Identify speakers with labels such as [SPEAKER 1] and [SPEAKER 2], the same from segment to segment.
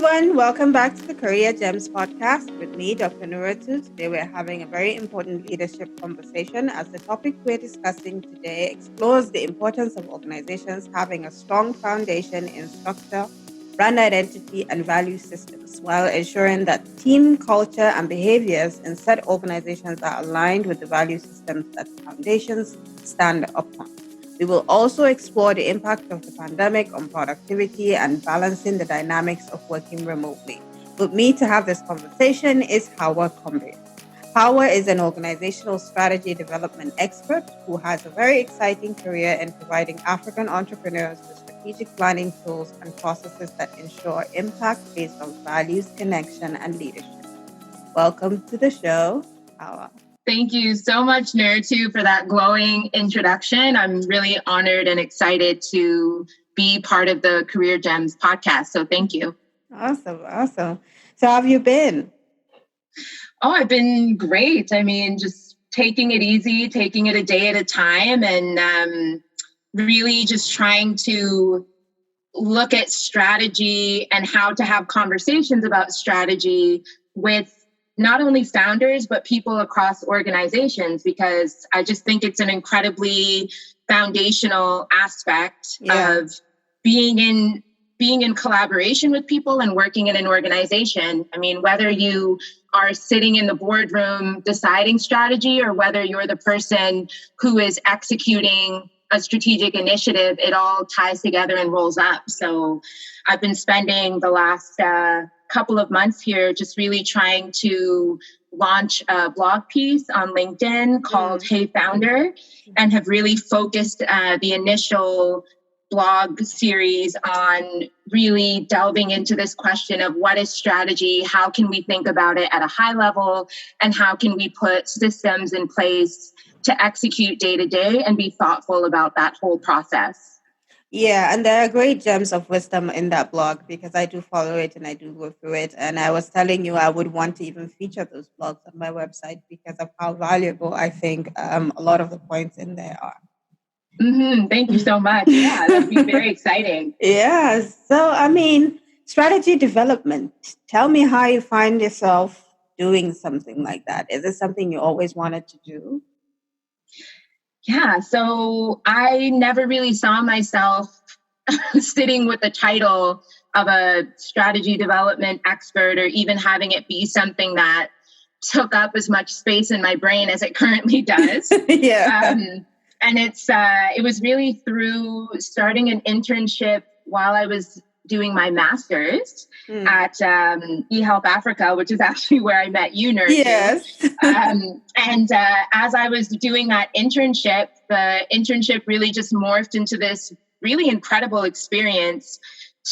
[SPEAKER 1] everyone. Welcome back to the Career Gems podcast with me, Dr. Nuratu. Today, we're having a very important leadership conversation as the topic we're discussing today explores the importance of organizations having a strong foundation in structure, brand identity, and value systems while ensuring that team culture and behaviors in said organizations are aligned with the value systems that the foundations stand upon. We will also explore the impact of the pandemic on productivity and balancing the dynamics of working remotely. With me to have this conversation is Hawa Kombian. Hawa is an organizational strategy development expert who has a very exciting career in providing African entrepreneurs with strategic planning tools and processes that ensure impact based on values, connection, and leadership. Welcome to the show, Hawa.
[SPEAKER 2] Thank you so much, Nuratu, for that glowing introduction. I'm really honored and excited to be part of the Career Gems podcast. So thank you.
[SPEAKER 1] Awesome. So how have you been?
[SPEAKER 2] Oh, I've been great. I mean, just taking it easy, taking it a day at a time, and really just trying to look at strategy and how to have conversations about strategy with not only founders, but people across organizations, because I just think it's an incredibly foundational aspect of being in collaboration with people and working in an organization. I mean, whether you are sitting in the boardroom deciding strategy or whether you're the person who is executing a strategic initiative, it all ties together and rolls up. So I've been spending the last couple of months here just really trying to launch a blog piece on LinkedIn called Hey Founder, and have really focused the initial blog series on really delving into this question of what is strategy, how can we think about it at a high level, and how can we put systems in place to execute day to day and be thoughtful about that whole process.
[SPEAKER 1] Yeah, and there are great gems of wisdom in that blog because I do follow it and I do go through it. And I was telling you I would want to even feature those blogs on my website because of how valuable I think a lot of the points in there are.
[SPEAKER 2] Thank you so much. Yeah, that'd be very exciting.
[SPEAKER 1] Yeah. So, I mean, strategy development. Tell me how you find yourself doing something like that. Is it something you always wanted to do?
[SPEAKER 2] Yeah, so I never really saw myself sitting with the title of a strategy development expert or even having it be something that took up as much space in my brain as it currently does. And it was really through starting an internship while I was doing my master's at eHealth Africa, which is actually where I met you, Nuratu.
[SPEAKER 1] Yes.
[SPEAKER 2] And as I was doing that internship, the internship really just morphed into this really incredible experience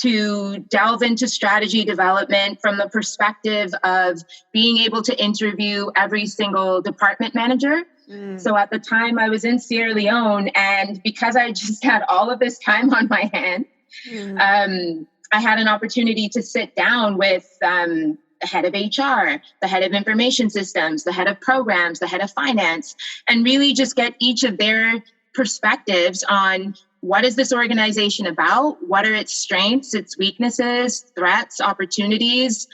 [SPEAKER 2] to delve into strategy development from the perspective of being able to interview every single department manager. So at the time I was in Sierra Leone, and because I just had all of this time on my hands, I had an opportunity to sit down with the head of HR, the head of information systems, the head of programs, the head of finance, and really just get each of their perspectives on what is this organization about? What are its strengths, its weaknesses, threats, opportunities?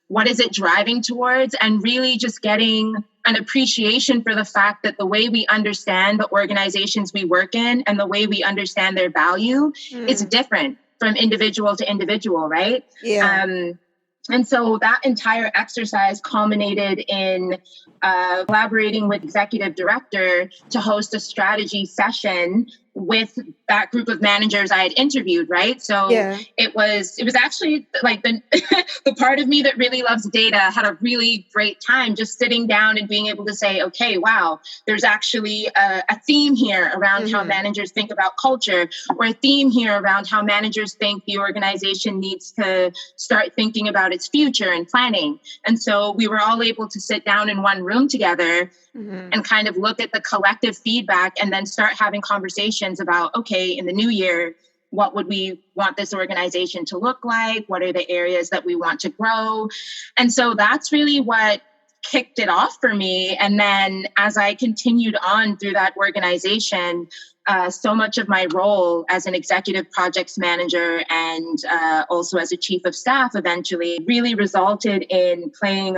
[SPEAKER 2] What is it driving towards? And really just getting an appreciation for the fact that the way we understand the organizations we work in and the way we understand their value is different from individual to individual, right? And so that entire exercise culminated in collaborating with executive director to host a strategy session with that group of managers I had interviewed, right? So it was actually like the part of me that really loves data had a really great time just sitting down and being able to say, okay, wow, there's actually a theme here around how managers think about culture, or a theme here around how managers think the organization needs to start thinking about its future and planning. And so we were all able to sit down in one room together and kind of look at the collective feedback and then start having conversations about, okay, in the new year, what would we want this organization to look like? What are the areas that we want to grow? And so that's really what kicked it off for me. And then as I continued on through that organization, so much of my role as an executive projects manager and also as a chief of staff eventually really resulted in playing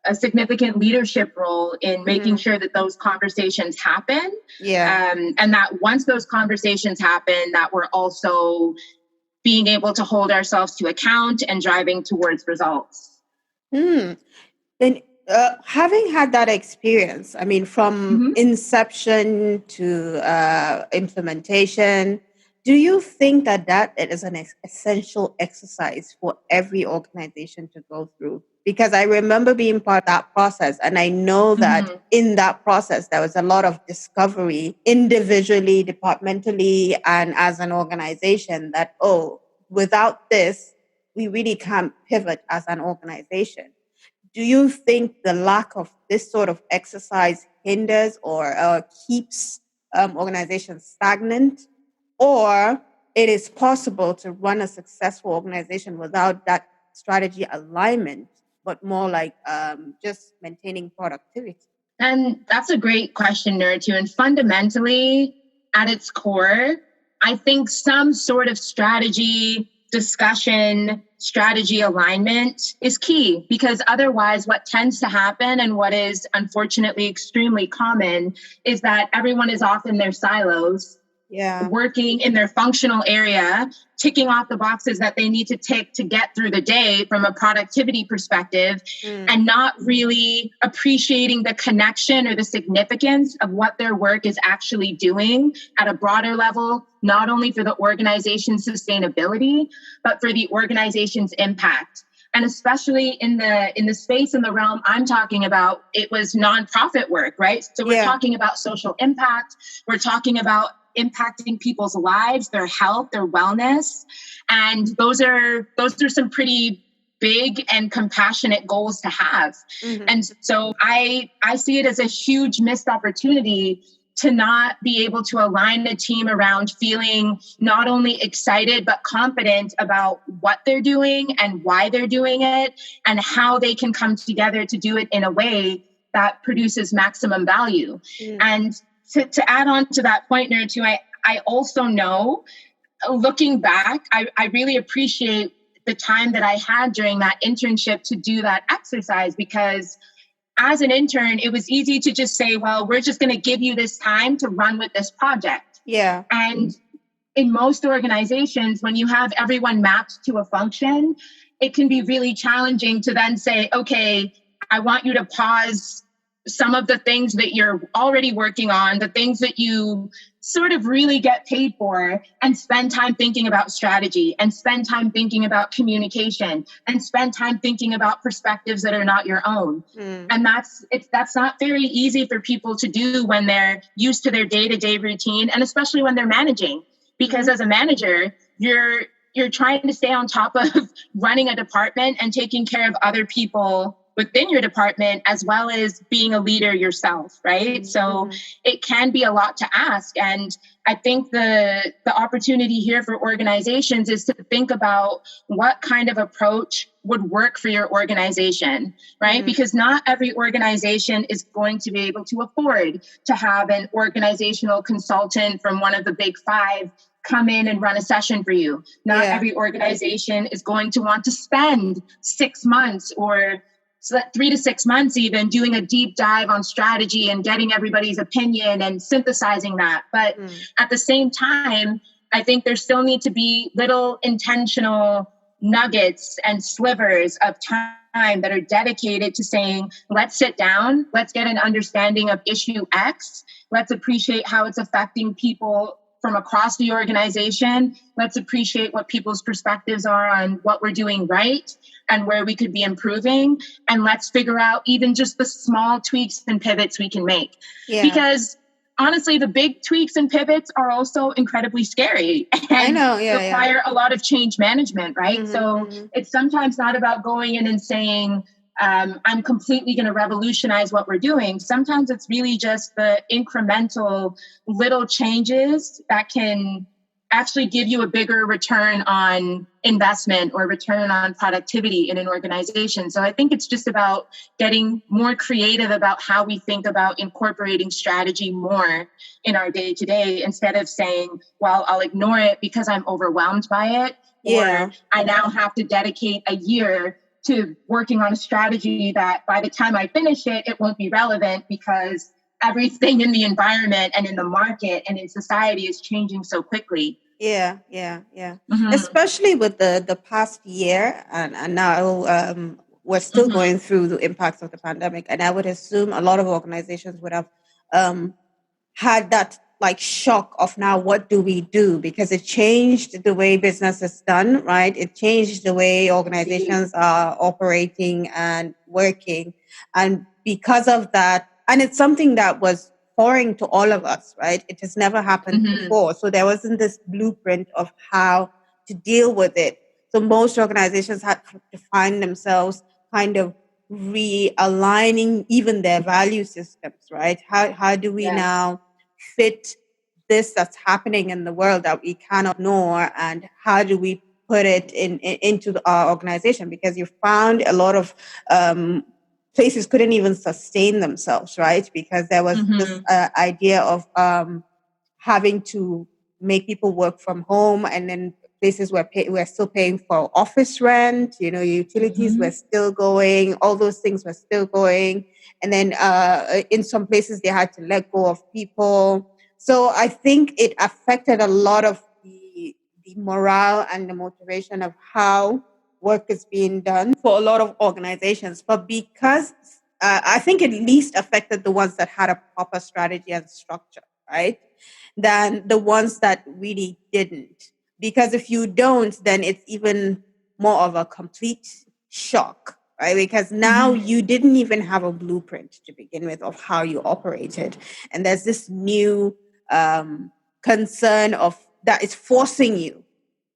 [SPEAKER 2] a significant leadership role in making sure that those conversations happen.
[SPEAKER 1] Yeah.
[SPEAKER 2] And that once those conversations happen, that we're also being able to hold ourselves to account and driving towards results.
[SPEAKER 1] And having had that experience, I mean, from inception to implementation, do you think that it is an essential exercise for every organization to go through? Because I remember being part of that process, and I know that in that process, there was a lot of discovery individually, departmentally, and as an organization that, without this, we really can't pivot as an organization. Do you think the lack of this sort of exercise hinders or keeps organizations stagnant? Or it is possible to run a successful organization without that strategy alignment, but more like just maintaining productivity?
[SPEAKER 2] And that's a great question, Nuratu. And fundamentally, at its core, I think some sort of strategy discussion, strategy alignment is key, because otherwise what tends to happen and what is unfortunately extremely common is that everyone is off in their silos, working in their functional area, ticking off the boxes that they need to tick to get through the day from a productivity perspective, and not really appreciating the connection or the significance of what their work is actually doing at a broader level, not only for the organization's sustainability, but for the organization's impact. And especially in the space, in the realm I'm talking about, it was nonprofit work, right? So we're talking about social impact. We're talking about impacting people's lives, their health, their wellness. And those are some pretty big and compassionate goals to have. And so I see it as a huge missed opportunity to not be able to align a team around feeling not only excited, but confident about what they're doing and why they're doing it and how they can come together to do it in a way that produces maximum value. And to add on to that point, Nuratu, I also know, looking back, I really appreciate the time that I had during that internship to do that exercise, because as an intern, it was easy to just say, well, we're just going to give you this time to run with this project. And in most organizations, when you have everyone mapped to a function, it can be really challenging to then say, okay, I want you to pause some of the things that you're already working on, the things that you sort of really get paid for, and spend time thinking about strategy, and spend time thinking about communication, and spend time thinking about perspectives that are not your own. And that's not very easy for people to do when they're used to their day-to-day routine, and especially when they're managing, because as a manager, you're trying to stay on top of running a department and taking care of other people within your department, as well as being a leader yourself, right? So it can be a lot to ask. And I think the opportunity here for organizations is to think about what kind of approach would work for your organization, right? Because not every organization is going to be able to afford to have an organizational consultant from one of the big five come in and run a session for you. Not every organization is going to want to spend 6 months or 3 to 6 months even doing a deep dive on strategy and getting everybody's opinion and synthesizing that. But at the same time, I think there still need to be little intentional nuggets and slivers of time that are dedicated to saying, let's sit down, let's get an understanding of issue X, let's appreciate how it's affecting people from across the organization. Let's appreciate what people's perspectives are on what we're doing right and where we could be improving. And let's figure out even just the small tweaks and pivots we can make. Because honestly, the big tweaks and pivots are also incredibly scary and require a lot of change management, right? So it's sometimes not about going in and saying, I'm completely going to revolutionize what we're doing. Sometimes it's really just the incremental little changes that can actually give you a bigger return on investment or return on productivity in an organization. So I think it's just about getting more creative about how we think about incorporating strategy more in our day to day, instead of saying, well, I'll ignore it because I'm overwhelmed by it.
[SPEAKER 1] Yeah.
[SPEAKER 2] Or I now have to dedicate a year to working on a strategy that by the time I finish it, it won't be relevant because everything in the environment and in the market and in society is changing so quickly.
[SPEAKER 1] Yeah. Especially with the past year, and now we're still going through the impacts of the pandemic, and I would assume a lot of organizations would have had that like shock of now what do we do, because it changed the way business is done, right? It changed the way organizations are operating and working, and because of that, and it's something that was foreign to all of us, right? It has never happened before, so there wasn't this blueprint of how to deal with it. So most organizations had to find themselves kind of realigning even their value systems, right? How do we now fit this that's happening in the world that we cannot ignore, and how do we put it into our organization? Because you found a lot of places couldn't even sustain themselves, right? Because there was this idea of having to make people work from home, and then places were still paying for office rent, utilities were still going, all those things were still going. And then in some places they had to let go of people. So I think it affected a lot of the morale and the motivation of how work is being done for a lot of organizations. But because I think it least affected the ones that had a proper strategy and structure, right? Than the ones that really didn't. Because if you don't, then it's even more of a complete shock, right? Because now you didn't even have a blueprint to begin with of how you operated. And there's this new concern of that is forcing you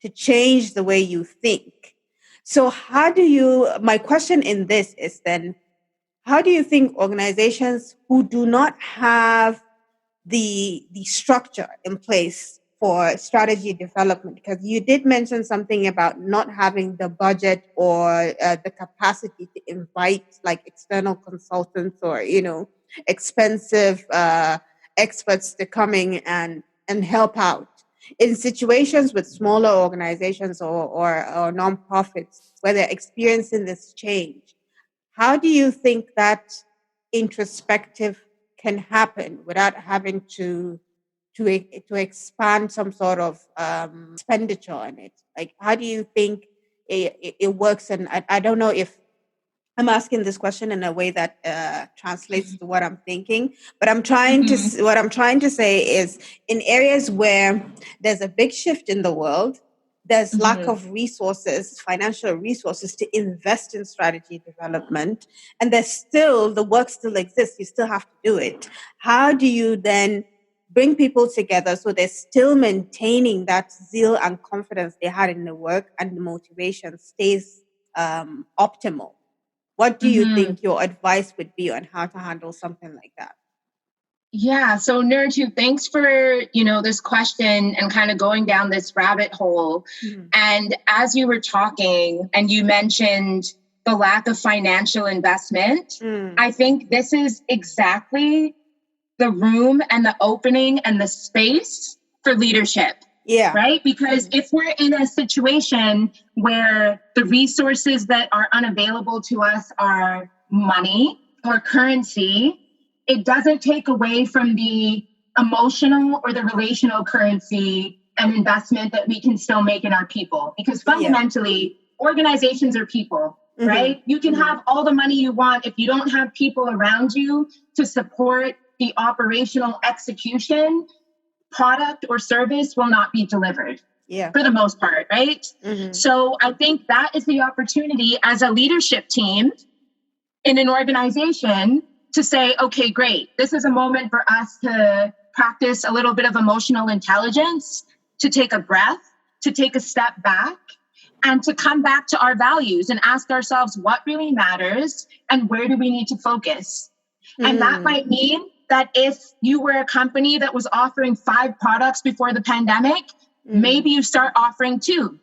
[SPEAKER 1] to change the way you think. So my question in this is then, how do you think organizations who do not have the structure in place for strategy development, because you did mention something about not having the budget or the capacity to invite like external consultants or expensive experts to come in and help out in situations with smaller organizations or nonprofits where they're experiencing this change? How do you think that introspective can happen without having to expand some sort of expenditure on it? Like, how do you think it works? And I don't know if I'm asking this question in a way that translates to what I'm thinking, but what I'm trying to say is, in areas where there's a big shift in the world, there's lack of resources, financial resources to invest in strategy development, and the work still exists. You still have to do it. How do you then bring people together so they're still maintaining that zeal and confidence they had in the work, and the motivation stays optimal? What do you think your advice would be on how to handle something like that?
[SPEAKER 2] Yeah. So Nuratu, thanks for, this question and kind of going down this rabbit hole. And as you were talking and you mentioned the lack of financial investment, I think this is exactly the room and the opening and the space for leadership.
[SPEAKER 1] Yeah.
[SPEAKER 2] Right? Because if we're in a situation where the resources that are unavailable to us are money or currency, it doesn't take away from the emotional or the relational currency and investment that we can still make in our people. Because fundamentally, organizations are people, right? You can have all the money you want. If you don't have people around you to support the operational execution, product or service will not be delivered for the most part, right? So I think that is the opportunity as a leadership team in an organization to say, okay, great. This is a moment for us to practice a little bit of emotional intelligence, to take a breath, to take a step back, and to come back to our values and ask ourselves what really matters and where do we need to focus. And that might mean that if you were a company that was offering 5 products before the pandemic, Maybe you start offering two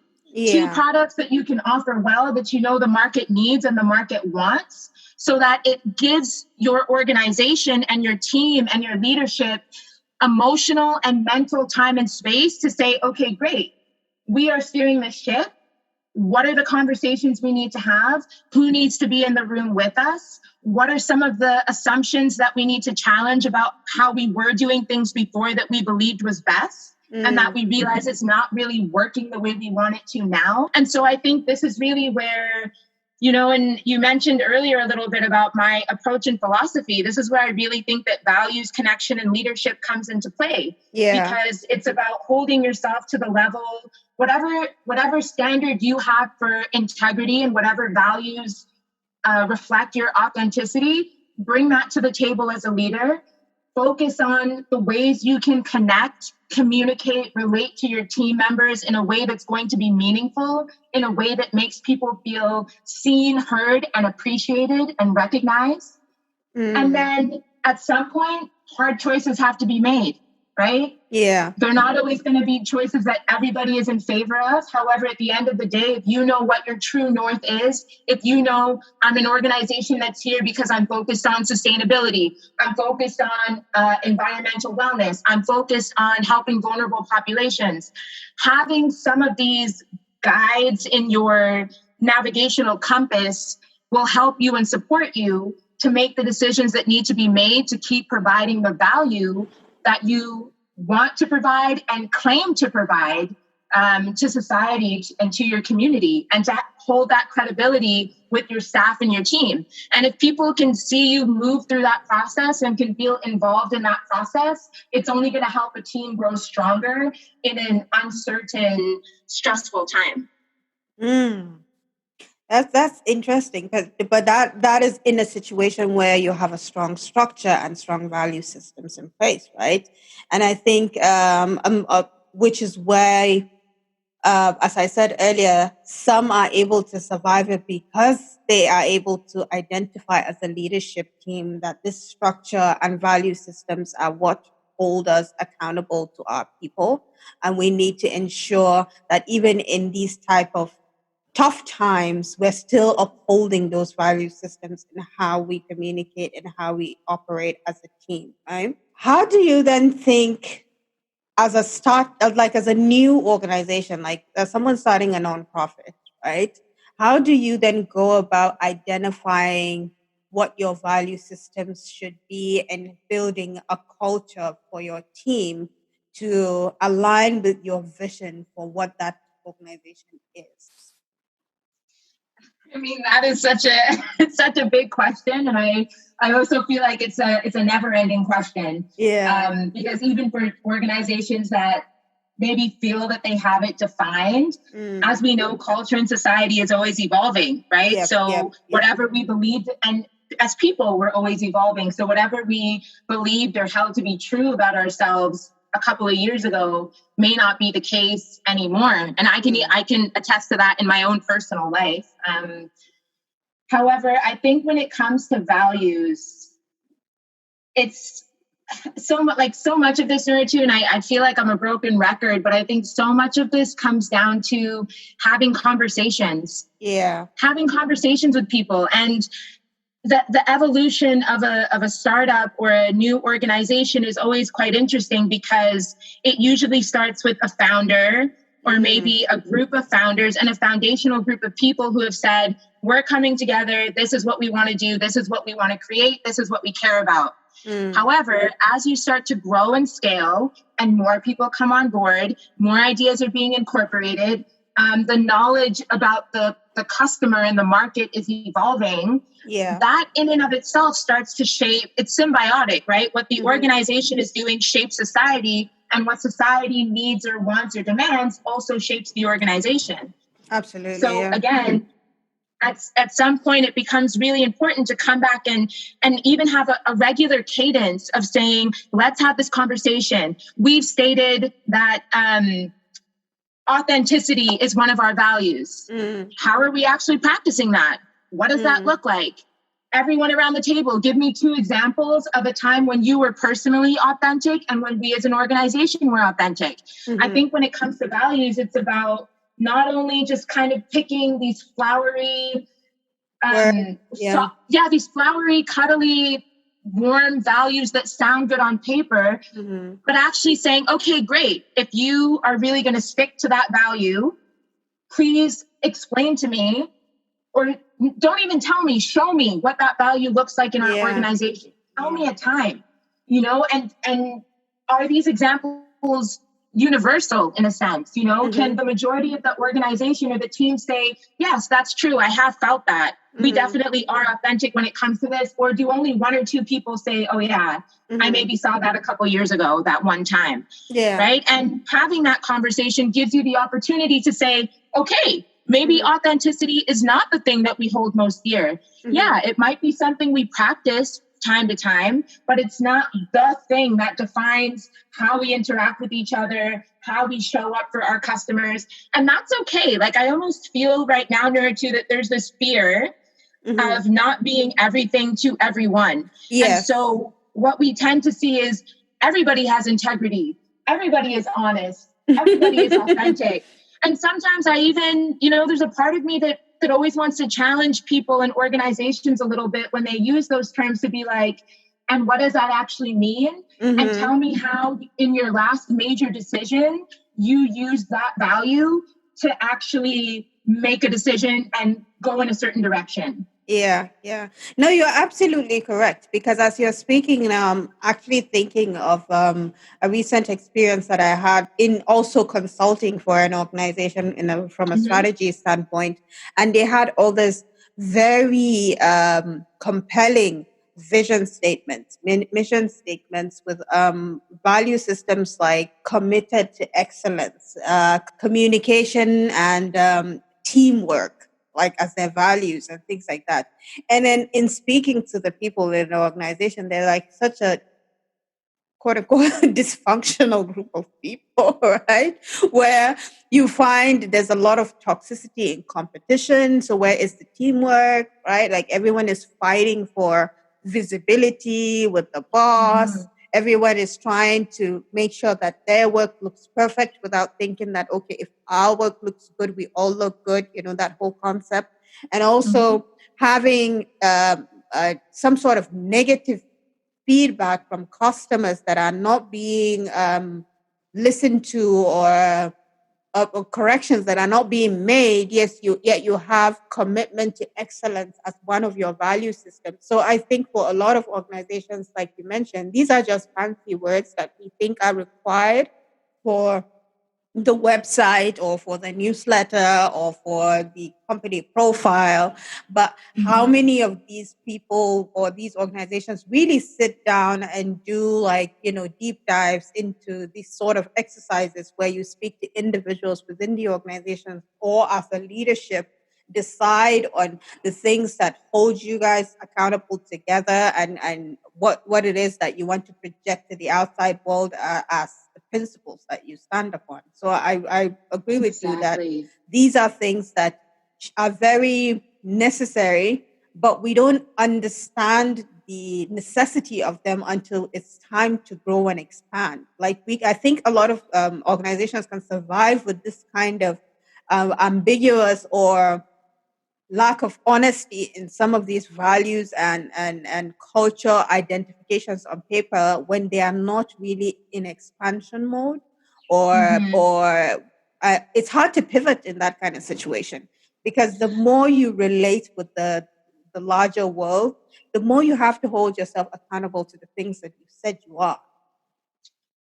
[SPEAKER 2] products that you can offer well, that you know the market needs and the market wants, so that it gives your organization and your team and your leadership emotional and mental time and space to say, okay, great, we are steering the ship. What are the conversations we need to have? Who needs to be in the room with us? What are some of the assumptions that we need to challenge about how we were doing things before that we believed was best? And that we realize it's not really working the way we want it to now. And so I think this is really where, you know, and you mentioned earlier a little bit about my approach and philosophy. This is where I really think that values, connection, and leadership comes into play. Because it's about holding yourself to the level, whatever standard you have for integrity and whatever values reflect your authenticity, bring that to the table as a leader. Focus on the ways you can connect, communicate, relate to your team members in a way that's going to be meaningful, in a way that makes people feel seen, heard, and appreciated and recognized. And then at some point, hard choices have to be made, right?
[SPEAKER 1] Yeah.
[SPEAKER 2] They're not always going to be choices that everybody is in favor of. However, at the end of the day, if you know what your true north is, if you know I'm an organization that's here because I'm focused on sustainability, I'm focused on environmental wellness, I'm focused on helping vulnerable populations, having some of these guides in your navigational compass will help you and support you to make the decisions that need to be made to keep providing the value that you want to provide and claim to provide to society and to your community, and to hold that credibility with your staff and your team. And if people can see you move through that process and can feel involved in that process, it's only going to help a team grow stronger in an uncertain, stressful time.
[SPEAKER 1] That's interesting, but that is in a situation where you have a strong structure and strong value systems in place, right? And I think which is why, as I said earlier, some are able to survive it because they are able to identify as a leadership team that this structure and value systems are what hold us accountable to our people, and we need to ensure that even in these type of tough times, we're still upholding those value systems in how we communicate and how we operate as a team, right? How do you then think as a new organization, like as someone starting a nonprofit, right? How do you then go about identifying what your value systems should be and building a culture for your team to align with your vision for what that organization is?
[SPEAKER 2] I mean, that is such a big question, and I also feel like it's a never-ending question.
[SPEAKER 1] Yeah.
[SPEAKER 2] Because even for organizations that maybe feel that they have it defined, as we know, culture and society is always evolving, right? Whatever we believe, and as people, we're always evolving. So whatever we believed or held to be true about ourselves a couple of years ago may not be the case anymore. And I can attest to that in my own personal life. However, I think when it comes to values, it's so much of this, Nuratu, and I feel like I'm a broken record, but I think so much of this comes down to having conversations.
[SPEAKER 1] Yeah.
[SPEAKER 2] Having conversations with people. And the evolution of a startup or a new organization is always quite interesting, because it usually starts with a founder or maybe a group of founders and a foundational group of people who have said, we're coming together. This is what we want to do. This is what we want to create. This is what we care about. However, as you start to grow and scale and more people come on board, more ideas are being incorporated, the knowledge about the customer and the market is evolving.
[SPEAKER 1] Yeah.
[SPEAKER 2] That in and of itself starts to shape, it's symbiotic, right? What the organization is doing shapes society, and what society needs or wants or demands also shapes the organization.
[SPEAKER 1] Absolutely.
[SPEAKER 2] So again, at some point, it becomes really important to come back and even have a regular cadence of saying, let's have this conversation. We've stated that authenticity is one of our values. How are we actually practicing that? What does that look like? everyone around the table, give me 2 examples of a time when you were personally authentic and when we as an organization were authentic. I think when it comes to values, it's about not only just kind of picking these flowery, these flowery, cuddly, warm values that sound good on paper, but actually saying, okay, great. If you are really going to stick to that value, please explain to me, or don't even tell me, show me what that value looks like in our organization. Tell me a time, and are these examples universal in a sense? Can the majority of the organization or the team say, yes, that's true, I have felt that. We definitely are authentic when it comes to this? Or do only 1 or 2 people say, oh yeah, I maybe saw that a couple years ago, that one time, right? And having that conversation gives you the opportunity to say, okay, maybe authenticity is not the thing that we hold most dear. Yeah, it might be something we practice time to time, but it's not the thing that defines how we interact with each other, how we show up for our customers. And that's okay. Like, I almost feel right now, Nuratu, that there's this fear of not being everything to everyone. And so what we tend to see is everybody has integrity. Everybody is honest. Everybody is authentic. And sometimes I even, there's a part of me that always wants to challenge people and organizations a little bit when they use those terms, to be like, and what does that actually mean? And tell me how in your last major decision, you use that value to actually make a decision and go in a certain direction.
[SPEAKER 1] Yeah. No, you're absolutely correct. Because as you're speaking now, I'm actually thinking of a recent experience that I had in also consulting for an organization from a strategy standpoint. And they had all this very compelling vision statements, mission statements with value systems like committed to excellence, communication, and teamwork, like as their values and things like that. And then in speaking to the people in the organization, they're like such a quote unquote dysfunctional group of people, right? Where you find there's a lot of toxicity in competition. So where is the teamwork, right? Like everyone is fighting for visibility with the boss. Everyone is trying to make sure that their work looks perfect without thinking that, okay, if our work looks good, we all look good, that whole concept. And also having some sort of negative feedback from customers that are not being listened to, or corrections that are not being made. Yet you have commitment to excellence as one of your value systems. So I think for a lot of organizations, like you mentioned, these are just fancy words that we think are required for the website or for the newsletter or for the company profile. But how many of these people or these organizations really sit down and do deep dives into these sort of exercises where you speak to individuals within the organization, or as a leadership decide on the things that hold you guys accountable together, and what it is that you want to project to the outside world as the principles that you stand upon. So I agree with you that these are things that are very necessary, but we don't understand the necessity of them until it's time to grow and expand. I think a lot of organizations can survive with this kind of ambiguous or lack of honesty in some of these values and culture identifications on paper when they are not really in expansion mode, or it's hard to pivot in that kind of situation, because the more you relate with the larger world, the more you have to hold yourself accountable to the things that you said you are.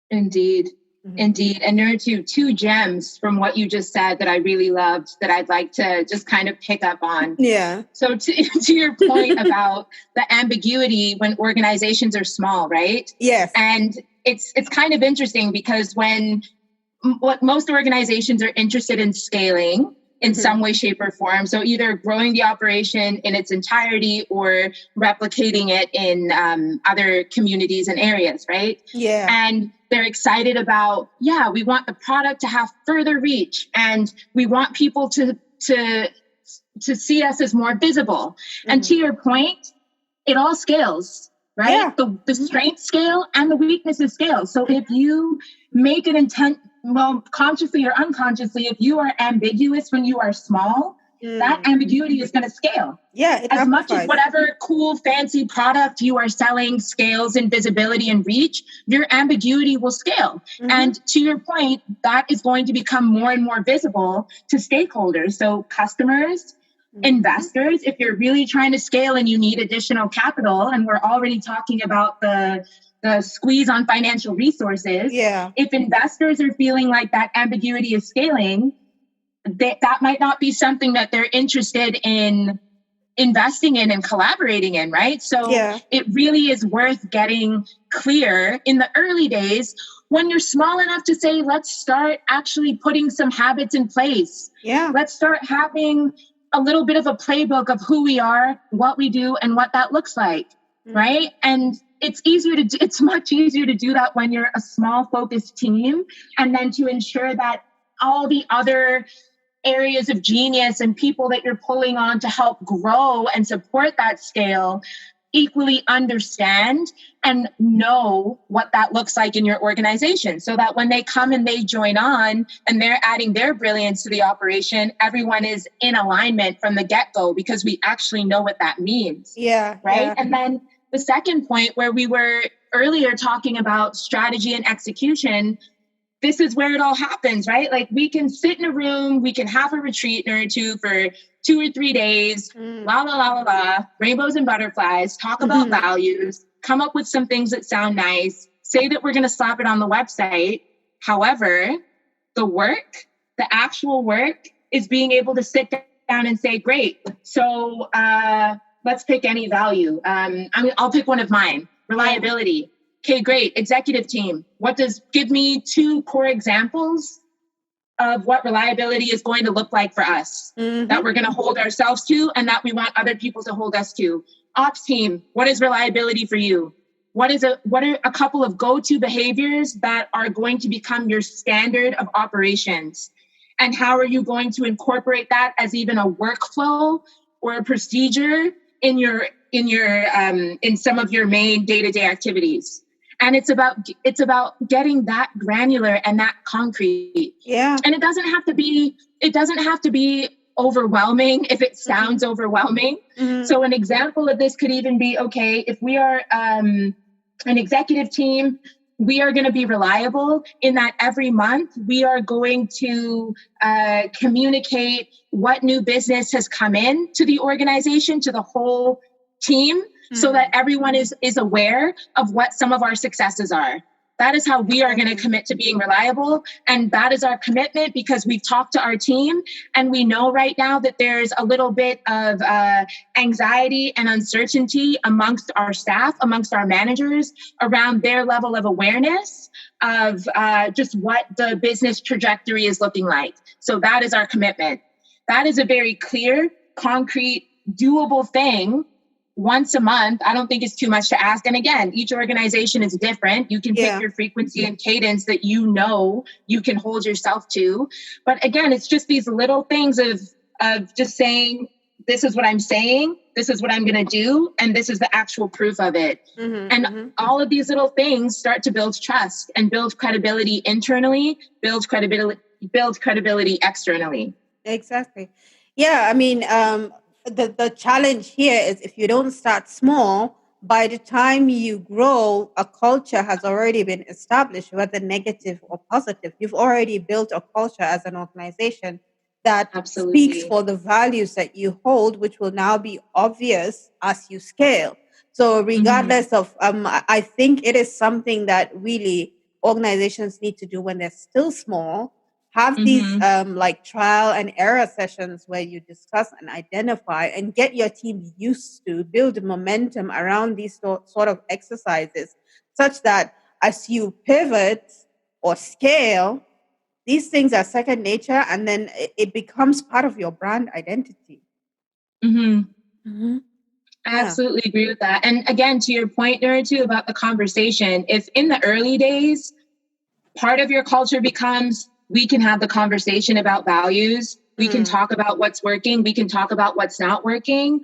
[SPEAKER 2] Indeed. Indeed. And there are two gems from what you just said that I really loved that I'd like to just kind of pick up on.
[SPEAKER 1] Yeah.
[SPEAKER 2] So to your point about the ambiguity when organizations are small, right?
[SPEAKER 1] Yes.
[SPEAKER 2] And it's kind of interesting because what most organizations are interested in scaling in some way, shape, or form. So either growing the operation in its entirety or replicating it in other communities and areas, right?
[SPEAKER 1] Yeah.
[SPEAKER 2] And they're excited about, we want the product to have further reach, and we want people to see us as more visible. And to your point, it all scales, right?
[SPEAKER 1] Yeah.
[SPEAKER 2] The strength scale and the weaknesses scale. So if you make an intent, well, consciously or unconsciously, if you are ambiguous when you are small, that ambiguity is going to scale.
[SPEAKER 1] Yeah, it
[SPEAKER 2] As much as
[SPEAKER 1] amplifies.
[SPEAKER 2] whatever cool, fancy product you are selling scales in visibility and reach, your ambiguity will scale. And to your point, that is going to become more and more visible to stakeholders. So customers, investors, if you're really trying to scale and you need additional capital, and we're already talking about the squeeze on financial resources.
[SPEAKER 1] Yeah.
[SPEAKER 2] If investors are feeling like that ambiguity is scaling, that might not be something that they're interested in investing in and collaborating in, right? So it really is worth getting clear in the early days when you're small enough to say, let's start actually putting some habits in place.
[SPEAKER 1] Yeah.
[SPEAKER 2] Let's start having a little bit of a playbook of who we are, what we do, and what that looks like, right? And it's much easier to do that when you're a small focused team, and then to ensure that all the other areas of genius and people that you're pulling on to help grow and support that scale equally understand and know what that looks like in your organization, so that when they come and they join on and they're adding their brilliance to the operation, everyone is in alignment from the get-go because we actually know what that means.
[SPEAKER 1] Yeah.
[SPEAKER 2] Right.
[SPEAKER 1] Yeah.
[SPEAKER 2] And then the second point, where we were earlier talking about strategy and execution, this is where it all happens, right? Like, we can sit in a room, we can have a retreat or two for 2 or 3 days, la, la, la, la, la, rainbows and butterflies, talk about values, come up with some things that sound nice, say that we're going to slap it on the website. However, the actual work is being able to sit down and say, great, so let's pick any value. I'll pick one of mine, reliability. Okay, great. Executive team. Give me 2 core examples of what reliability is going to look like for us, that we're going to hold ourselves to and that we want other people to hold us to. Ops team, what is reliability for you? What are a couple of go-to behaviors that are going to become your standard of operations? And how are you going to incorporate that as even a workflow or a procedure in some of your main day-to-day activities? And it's about getting that granular and that concrete.
[SPEAKER 1] Yeah.
[SPEAKER 2] And it doesn't have to be overwhelming if it sounds overwhelming. So an example of this could even be, okay, if we are an executive team, we are going to be reliable in that every month we are going to communicate what new business has come in to the organization, to the whole team, so that everyone is aware of what some of our successes are. That is how we are going to commit to being reliable. And that is our commitment, because we've talked to our team and we know right now that there's a little bit of anxiety and uncertainty amongst our staff, amongst our managers, around their level of awareness of just what the business trajectory is looking like. So that is our commitment. That is a very clear, concrete, doable thing. Once a month, I don't think it's too much to ask. And again, each organization is different. You can pick your frequency and cadence that you know you can hold yourself to. But again, it's just these little things of just saying, this is what I'm saying, this is what I'm going to do, and this is the actual proof of it. All of these little things start to build trust and build credibility internally, build credibility externally.
[SPEAKER 1] Exactly. Yeah. I mean, the challenge here is, if you don't start small, by the time you grow, a culture has already been established, whether negative or positive. You've already built a culture as an organization that speaks for the values that you hold, which will now be obvious as you scale. So regardless of, I think it is something that really organizations need to do when they're still small. Have these like trial and error sessions where you discuss and identify and get your team used to build momentum around these sort of exercises, such that as you pivot or scale, these things are second nature, and then it becomes part of your brand identity.
[SPEAKER 2] I absolutely agree with that. And again, to your point, Nuratu, about the conversation, if in the early days, part of your culture becomes, we can have the conversation about values, we can talk about what's working, we can talk about what's not working.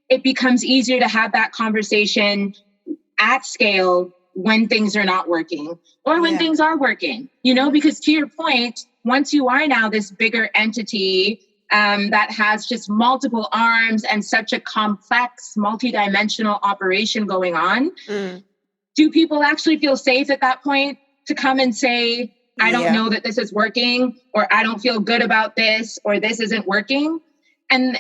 [SPEAKER 2] it becomes easier to have that conversation at scale when things are not working or when things are working, because to your point, once you are now this bigger entity that has just multiple arms and such a complex, multidimensional operation going on, do people actually feel safe at that point to come and say, I don't know that this is working, or I don't feel good about this, or this isn't working? And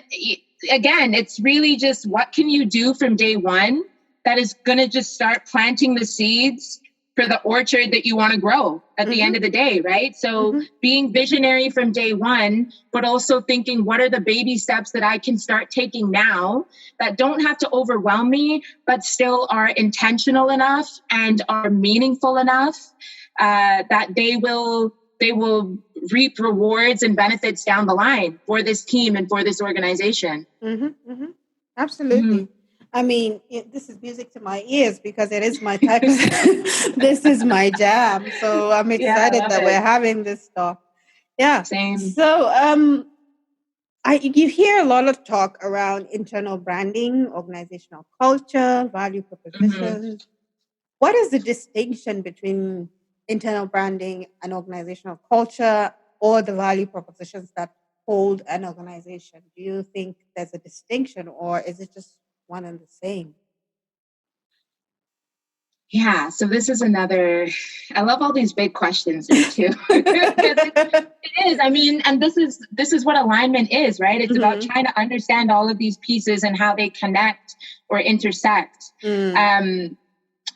[SPEAKER 2] again, it's really just what can you do from day one that is going to just start planting the seeds for the orchard that you want to grow at the end of the day, right? So being visionary from day one, but also thinking, what are the baby steps that I can start taking now that don't have to overwhelm me, but still are intentional enough and are meaningful enough that they will reap rewards and benefits down the line for this team and for this organization.
[SPEAKER 1] Absolutely. I mean, this is music to my ears because it is my type of, this is my jam. So I'm excited that we're having this talk. Yeah.
[SPEAKER 2] Same.
[SPEAKER 1] So you hear a lot of talk around internal branding, organizational culture, value propositions. What is the distinction between internal branding and organizational culture, or the value propositions that hold an organization? Do you think there's a distinction, or is it just one and the same?
[SPEAKER 2] Yeah, so this is another, I love all these big questions too. It is, I mean, and this is what alignment is, right? It's about trying to understand all of these pieces and how they connect or intersect.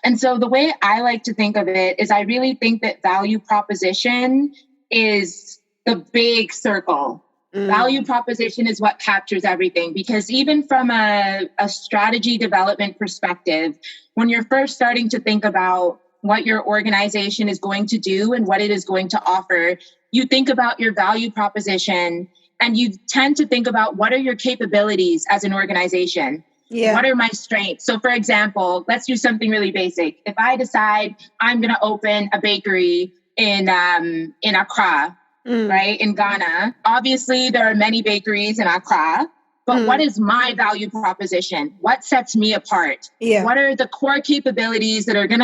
[SPEAKER 2] And so the way I like to think of it is I really think that value proposition is the big circle. Value proposition is what captures everything, because even from a strategy development perspective, when you're first starting to think about what your organization is going to do and what it is going to offer, you think about your value proposition and you tend to think about what are your capabilities as an organization? What are my strengths? So for example, let's do something really basic. If I decide I'm going to open a bakery in Accra, right, in Ghana, obviously there are many bakeries in Accra, but what is my value proposition? What sets me apart? What are the core capabilities that are going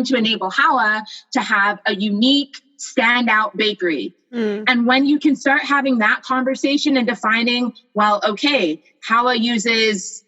[SPEAKER 2] to enable Hawa to have a unique, standout bakery? And when you can start having that conversation and defining, well, okay, Hawa uses,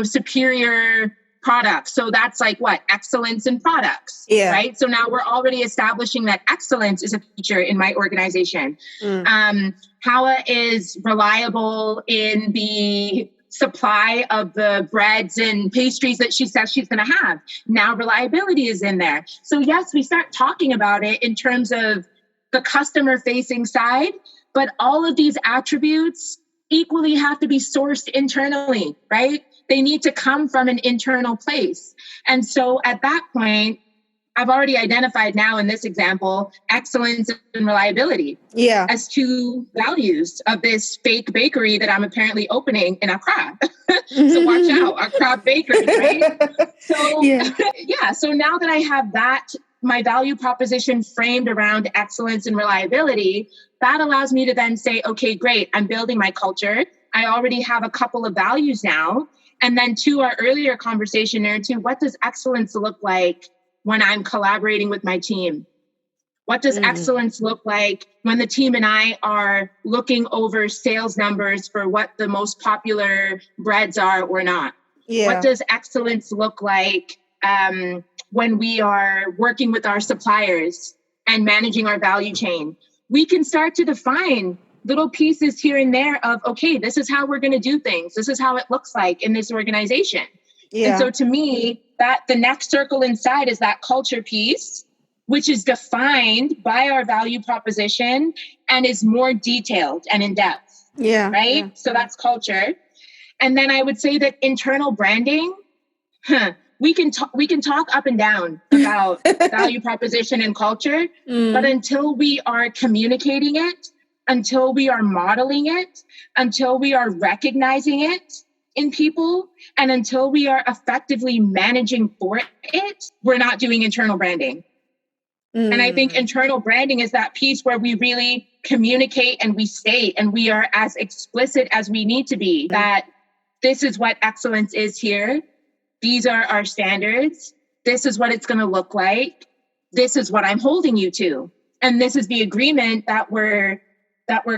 [SPEAKER 2] superior products. So that's like what? Excellence in products, right? So now we're already establishing that excellence is a feature in my organization. Hawa is reliable in the supply of the breads and pastries that she says she's going to have. Now reliability is in there. So yes, we start talking about it in terms of the customer facing side, but all of these attributes equally have to be sourced internally, right? They need to come from an internal place. And so at that point, I've already identified now in this example, excellence and reliability as two values of this fake bakery that I'm apparently opening in Accra. So watch out, Accra Bakery, right? So so now that I have that, my value proposition framed around excellence and reliability, that allows me to then say, okay, great, I'm building my culture. I already have a couple of values now. And then to our earlier conversation, Nuratu, what does excellence look like when I'm collaborating with my team? What does excellence look like when the team and I are looking over sales numbers for what the most popular breads are or not? What does excellence look like when we are working with our suppliers and managing our value chain? We can start to define little pieces here and there of, okay, this is how we're going to do things. This is how it looks like in this organization. And so to me, that the next circle inside is that culture piece, which is defined by our value proposition and is more detailed and in depth. Right? So that's culture. And then I would say that internal branding, we can talk up and down about value proposition and culture, but until we are communicating it, until we are modeling it, until we are recognizing it in people, and until we are effectively managing for it, we're not doing internal branding. And I think internal branding is that piece where we really communicate and we state and we are as explicit as we need to be that this is what excellence is here. These are our standards. This is what it's going to look like. This is what I'm holding you to. And this is the agreement that we're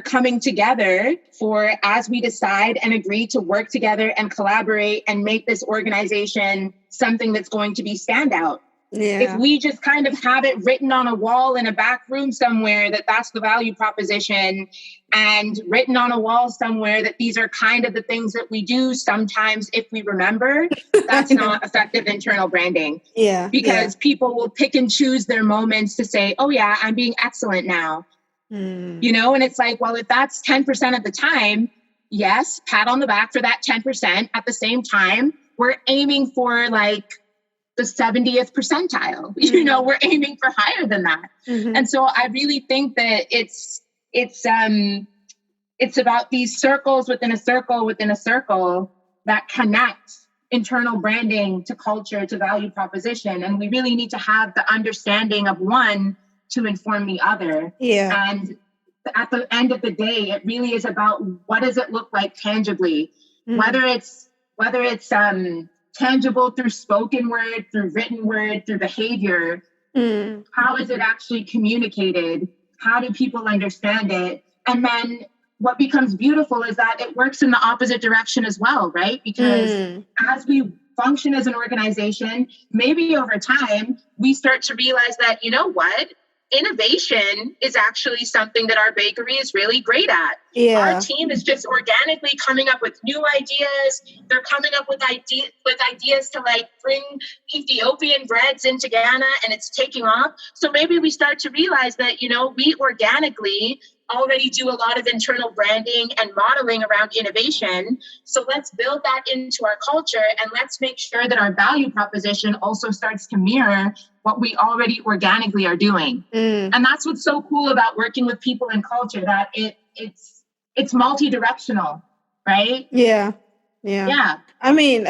[SPEAKER 2] coming together for as we decide and agree to work together and collaborate and make this organization something that's going to be standout.
[SPEAKER 1] Yeah.
[SPEAKER 2] If we just kind of have it written on a wall in a back room somewhere that that's the value proposition, and written on a wall somewhere that these are kind of the things that we do sometimes if we remember, that's not effective internal branding.
[SPEAKER 1] Yeah.
[SPEAKER 2] Because people will pick and choose their moments to say, oh yeah, I'm being excellent now. You know, and it's like, well, if that's 10% of the time, yes, pat on the back for that 10%. At the same time, we're aiming for like the 70th percentile. You know, we're aiming for higher than that. And so I really think that it's about these circles within a circle within a circle that connect internal branding to culture, to value proposition. And we really need to have the understanding of one to inform the other.
[SPEAKER 1] Yeah.
[SPEAKER 2] And at the end of the day, it really is about what does it look like tangibly, whether it's tangible through spoken word, through written word, through behavior. How is it actually communicated? How do people understand it? And then what becomes beautiful is that it works in the opposite direction as well, right? Because as we function as an organization, maybe over time, we start to realize that, you know what? Innovation is actually something that our bakery is really great at.
[SPEAKER 1] Yeah.
[SPEAKER 2] Our team is just organically coming up with new ideas. They're coming up with ideas to like bring Ethiopian breads into Ghana, and it's taking off. So maybe we start to realize that, you know, we organically already do a lot of internal branding and modeling around innovation. So let's build that into our culture, and let's make sure that our value proposition also starts to mirror what we already organically are doing. And that's what's so cool about working with people in culture, that it's multi-directional, right?
[SPEAKER 1] Yeah. I mean,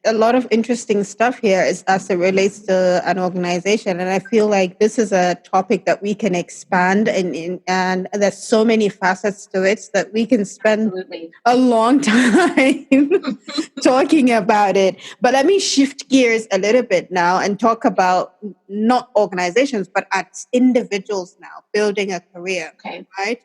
[SPEAKER 1] a lot of interesting stuff here is as it relates to an organization, and I feel like this is a topic that we can expand, and there's so many facets to it that we can spend a long time talking about it. But let me shift gears a little bit now and talk about not organizations, but as individuals now building a career, right?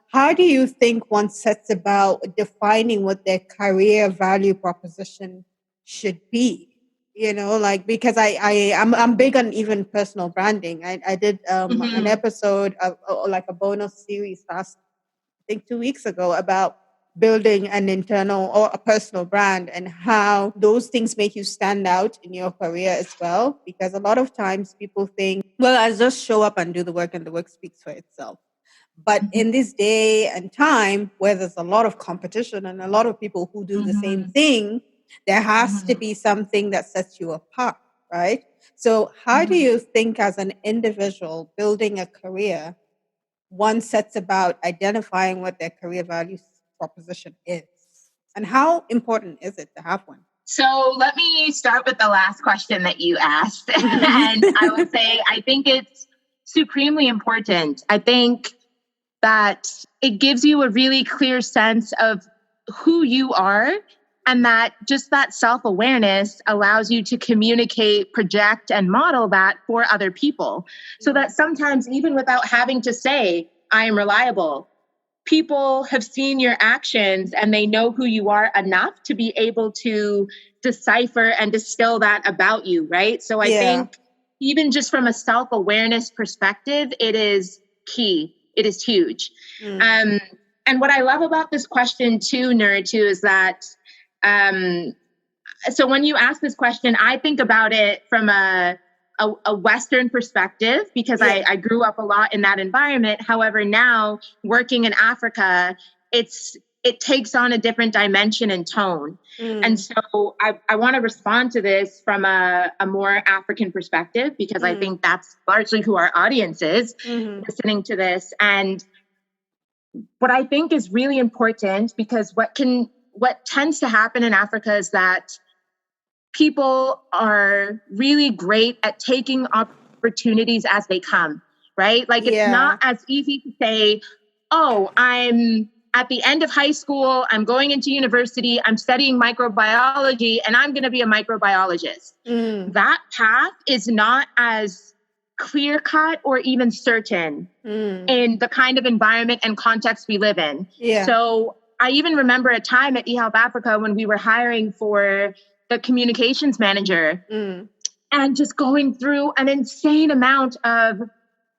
[SPEAKER 1] How do you think one sets about defining what their career value proposition should be? You know, like, because I'm big on even personal branding. I did an episode of like a bonus series last, I think 2 weeks ago, about building an internal or a personal brand and how those things make you stand out in your career as well. Because a lot of times people think, well, I'll just show up and do the work and the work speaks for itself. But in this day and time where there's a lot of competition and a lot of people who do the same thing, there has to be something that sets you apart, right? So how do you think as an individual building a career, one sets about identifying what their career value proposition is? And how important is it to have one?
[SPEAKER 2] So let me start with the last question that you asked. And I would say, I think it's supremely important. I think that it gives you a really clear sense of who you are, and that just that self-awareness allows you to communicate, project, and model that for other people. So that sometimes, even without having to say, I am reliable, people have seen your actions and they know who you are enough to be able to decipher and distill that about you, right? So I think even just from a self-awareness perspective, it is key. It is huge. And what I love about this question too, Nuratu, is that, so when you ask this question, I think about it from a Western perspective, because I grew up a lot in that environment. However, now working in Africa, it takes on a different dimension and tone. And so I want to respond to this from a more African perspective, because I think that's largely who our audience is listening to this. And what I think is really important, because what tends to happen in Africa is that people are really great at taking opportunities as they come, right? Like it's not as easy to say, oh, I'm at the end of high school, I'm going into university, I'm studying microbiology, and I'm going to be a microbiologist. That path is not as clear cut or even certain in the kind of environment and context we live in.
[SPEAKER 1] Yeah.
[SPEAKER 2] So I even remember a time at eHealth Africa when we were hiring for the communications manager and just going through an insane amount of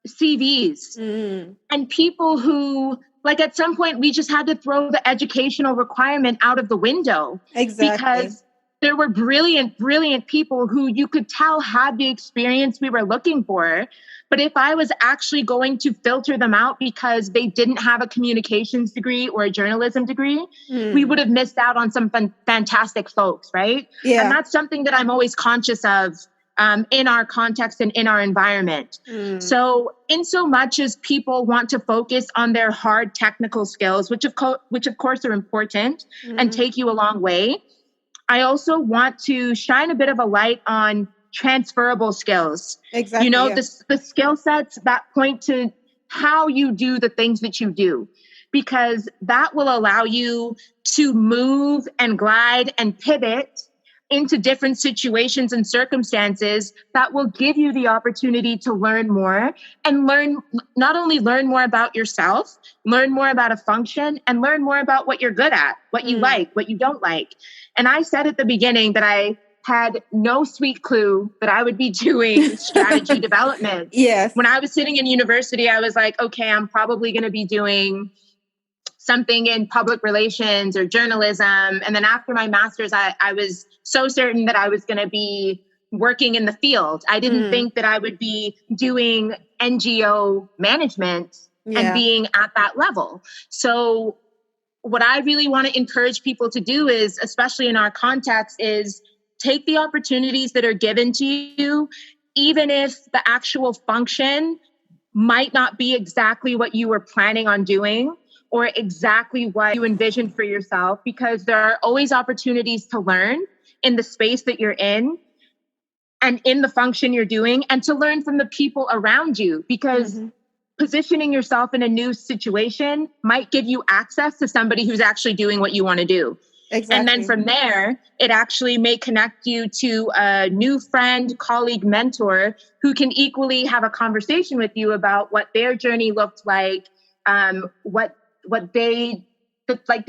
[SPEAKER 2] CVs and people who, like, at some point we just had to throw the educational requirement out of the window.
[SPEAKER 1] Exactly.
[SPEAKER 2] Because there were brilliant people who you could tell had the experience we were looking for. But if I was actually going to filter them out because they didn't have a communications degree or a journalism degree, we would have missed out on some fantastic folks, right?
[SPEAKER 1] Yeah.
[SPEAKER 2] And that's something that I'm always conscious of in our context and in our environment. So in so much as people want to focus on their hard technical skills, which of course are important and take you a long way, I also want to shine a bit of a light on transferable skills.
[SPEAKER 1] Exactly.
[SPEAKER 2] You know, the skill sets that point to how you do the things that you do, because that will allow you to move and glide and pivot into different situations and circumstances that will give you the opportunity to learn more and not only learn more about yourself, learn more about a function, and learn more about what you're good at, what you like, what you don't like. And I said at the beginning that I had no sweet clue that I would be doing strategy development.
[SPEAKER 1] Yes.
[SPEAKER 2] When I was sitting in university, I was like, okay, I'm probably going to be doing something in public relations or journalism. And then after my master's, I was so certain that I was going to be working in the field. I didn't think that I would be doing NGO management and being at that level. So what I really want to encourage people to do is, especially in our context, is take the opportunities that are given to you, even if the actual function might not be exactly what you were planning on doing or exactly what you envisioned for yourself, because there are always opportunities to learn in the space that you're in and in the function you're doing, and to learn from the people around you, because positioning yourself in a new situation might give you access to somebody who's actually doing what you want to do.
[SPEAKER 1] Exactly.
[SPEAKER 2] And then from there, it actually may connect you to a new friend, colleague, mentor who can equally have a conversation with you about what their journey looked like, the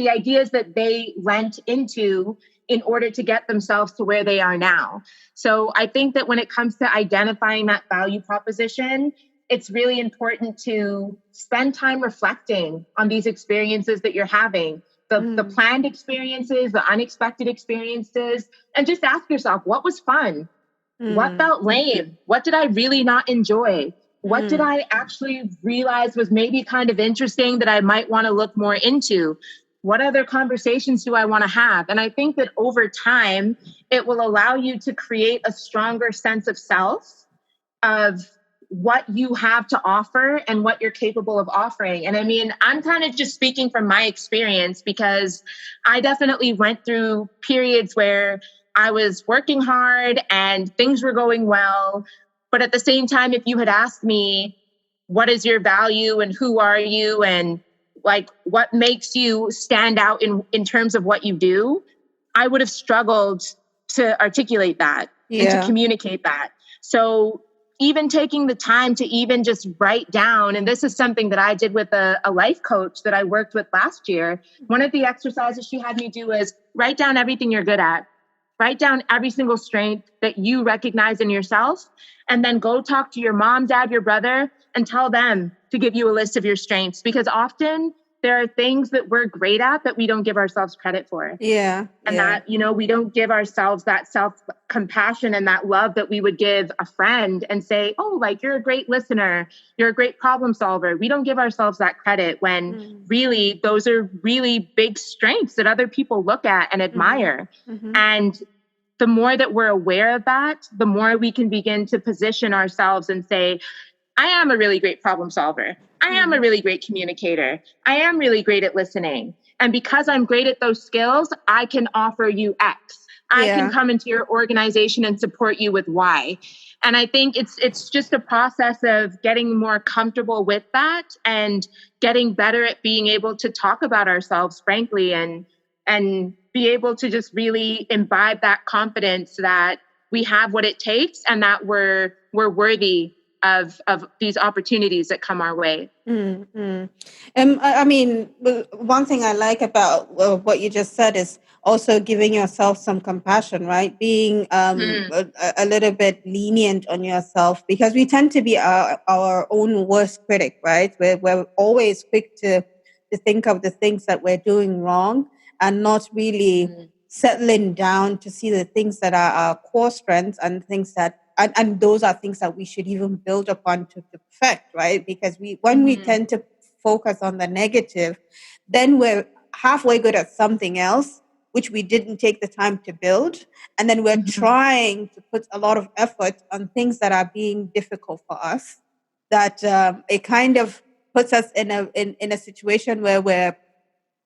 [SPEAKER 2] ideas that they went into in order to get themselves to where they are now. So I think that when it comes to identifying that value proposition, it's really important to spend time reflecting on these experiences that you're having, the planned experiences, the unexpected experiences, and just ask yourself, what was fun? What felt lame? What did I really not enjoy? What did I actually realize was maybe kind of interesting that I might want to look more into? What other conversations do I want to have? And I think that over time, it will allow you to create a stronger sense of self, of what you have to offer and what you're capable of offering. And I mean, I'm kind of just speaking from my experience, because I definitely went through periods where I was working hard and things were going well. But at the same time, if you had asked me, what is your value and who are you and like what makes you stand out in terms of what you do, I would have struggled to articulate that and to communicate that. So even taking the time to even just write down, and this is something that I did with a life coach that I worked with last year. One of the exercises she had me do is write down everything you're good at. Write down every single strength that you recognize in yourself, and then go talk to your mom, dad, your brother, and tell them to give you a list of your strengths, because often there are things that we're great at that we don't give ourselves credit for. And that, we don't give ourselves that self-compassion and that love that we would give a friend and say, oh, like, you're a great listener, you're a great problem solver. We don't give ourselves that credit when really those are really big strengths that other people look at and admire. And the more that we're aware of that, the more we can begin to position ourselves and say, I am a really great problem solver. I am a really great communicator. I am really great at listening. And because I'm great at those skills, I can offer you X. I can
[SPEAKER 1] Yeah.
[SPEAKER 2] come into your organization and support you with Y. And I think it's just a process of getting more comfortable with that and getting better at being able to talk about ourselves frankly, and be able to just really imbibe that confidence that we have what it takes and that we're worthy of these opportunities that come our way.
[SPEAKER 1] Mm-hmm. I mean, one thing I like about what you just said is also giving yourself some compassion, right? Being
[SPEAKER 2] Mm,
[SPEAKER 1] a little bit lenient on yourself, because we tend to be our own worst critic, right? We're always quick to think of the things that we're doing wrong and not really
[SPEAKER 2] mm,
[SPEAKER 1] settling down to see the things that are our core strengths and things that and those are things that we should even build upon to perfect, right? Because when we
[SPEAKER 2] mhm,
[SPEAKER 1] tend to focus on the negative, then we're halfway good at something else which we didn't take the time to build, and then we're
[SPEAKER 2] mhm,
[SPEAKER 1] trying to put a lot of effort on things that are being difficult for us, that it kind of puts us in a situation where we're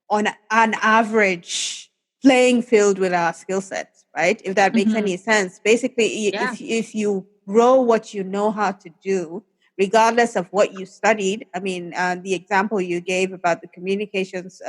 [SPEAKER 1] on an average playing field with our skill sets, right? If that makes
[SPEAKER 2] mhm.
[SPEAKER 1] any sense. Basically,
[SPEAKER 2] Yeah.
[SPEAKER 1] if you grow what you know how to do, regardless of what you studied. I mean, the example you gave about the communications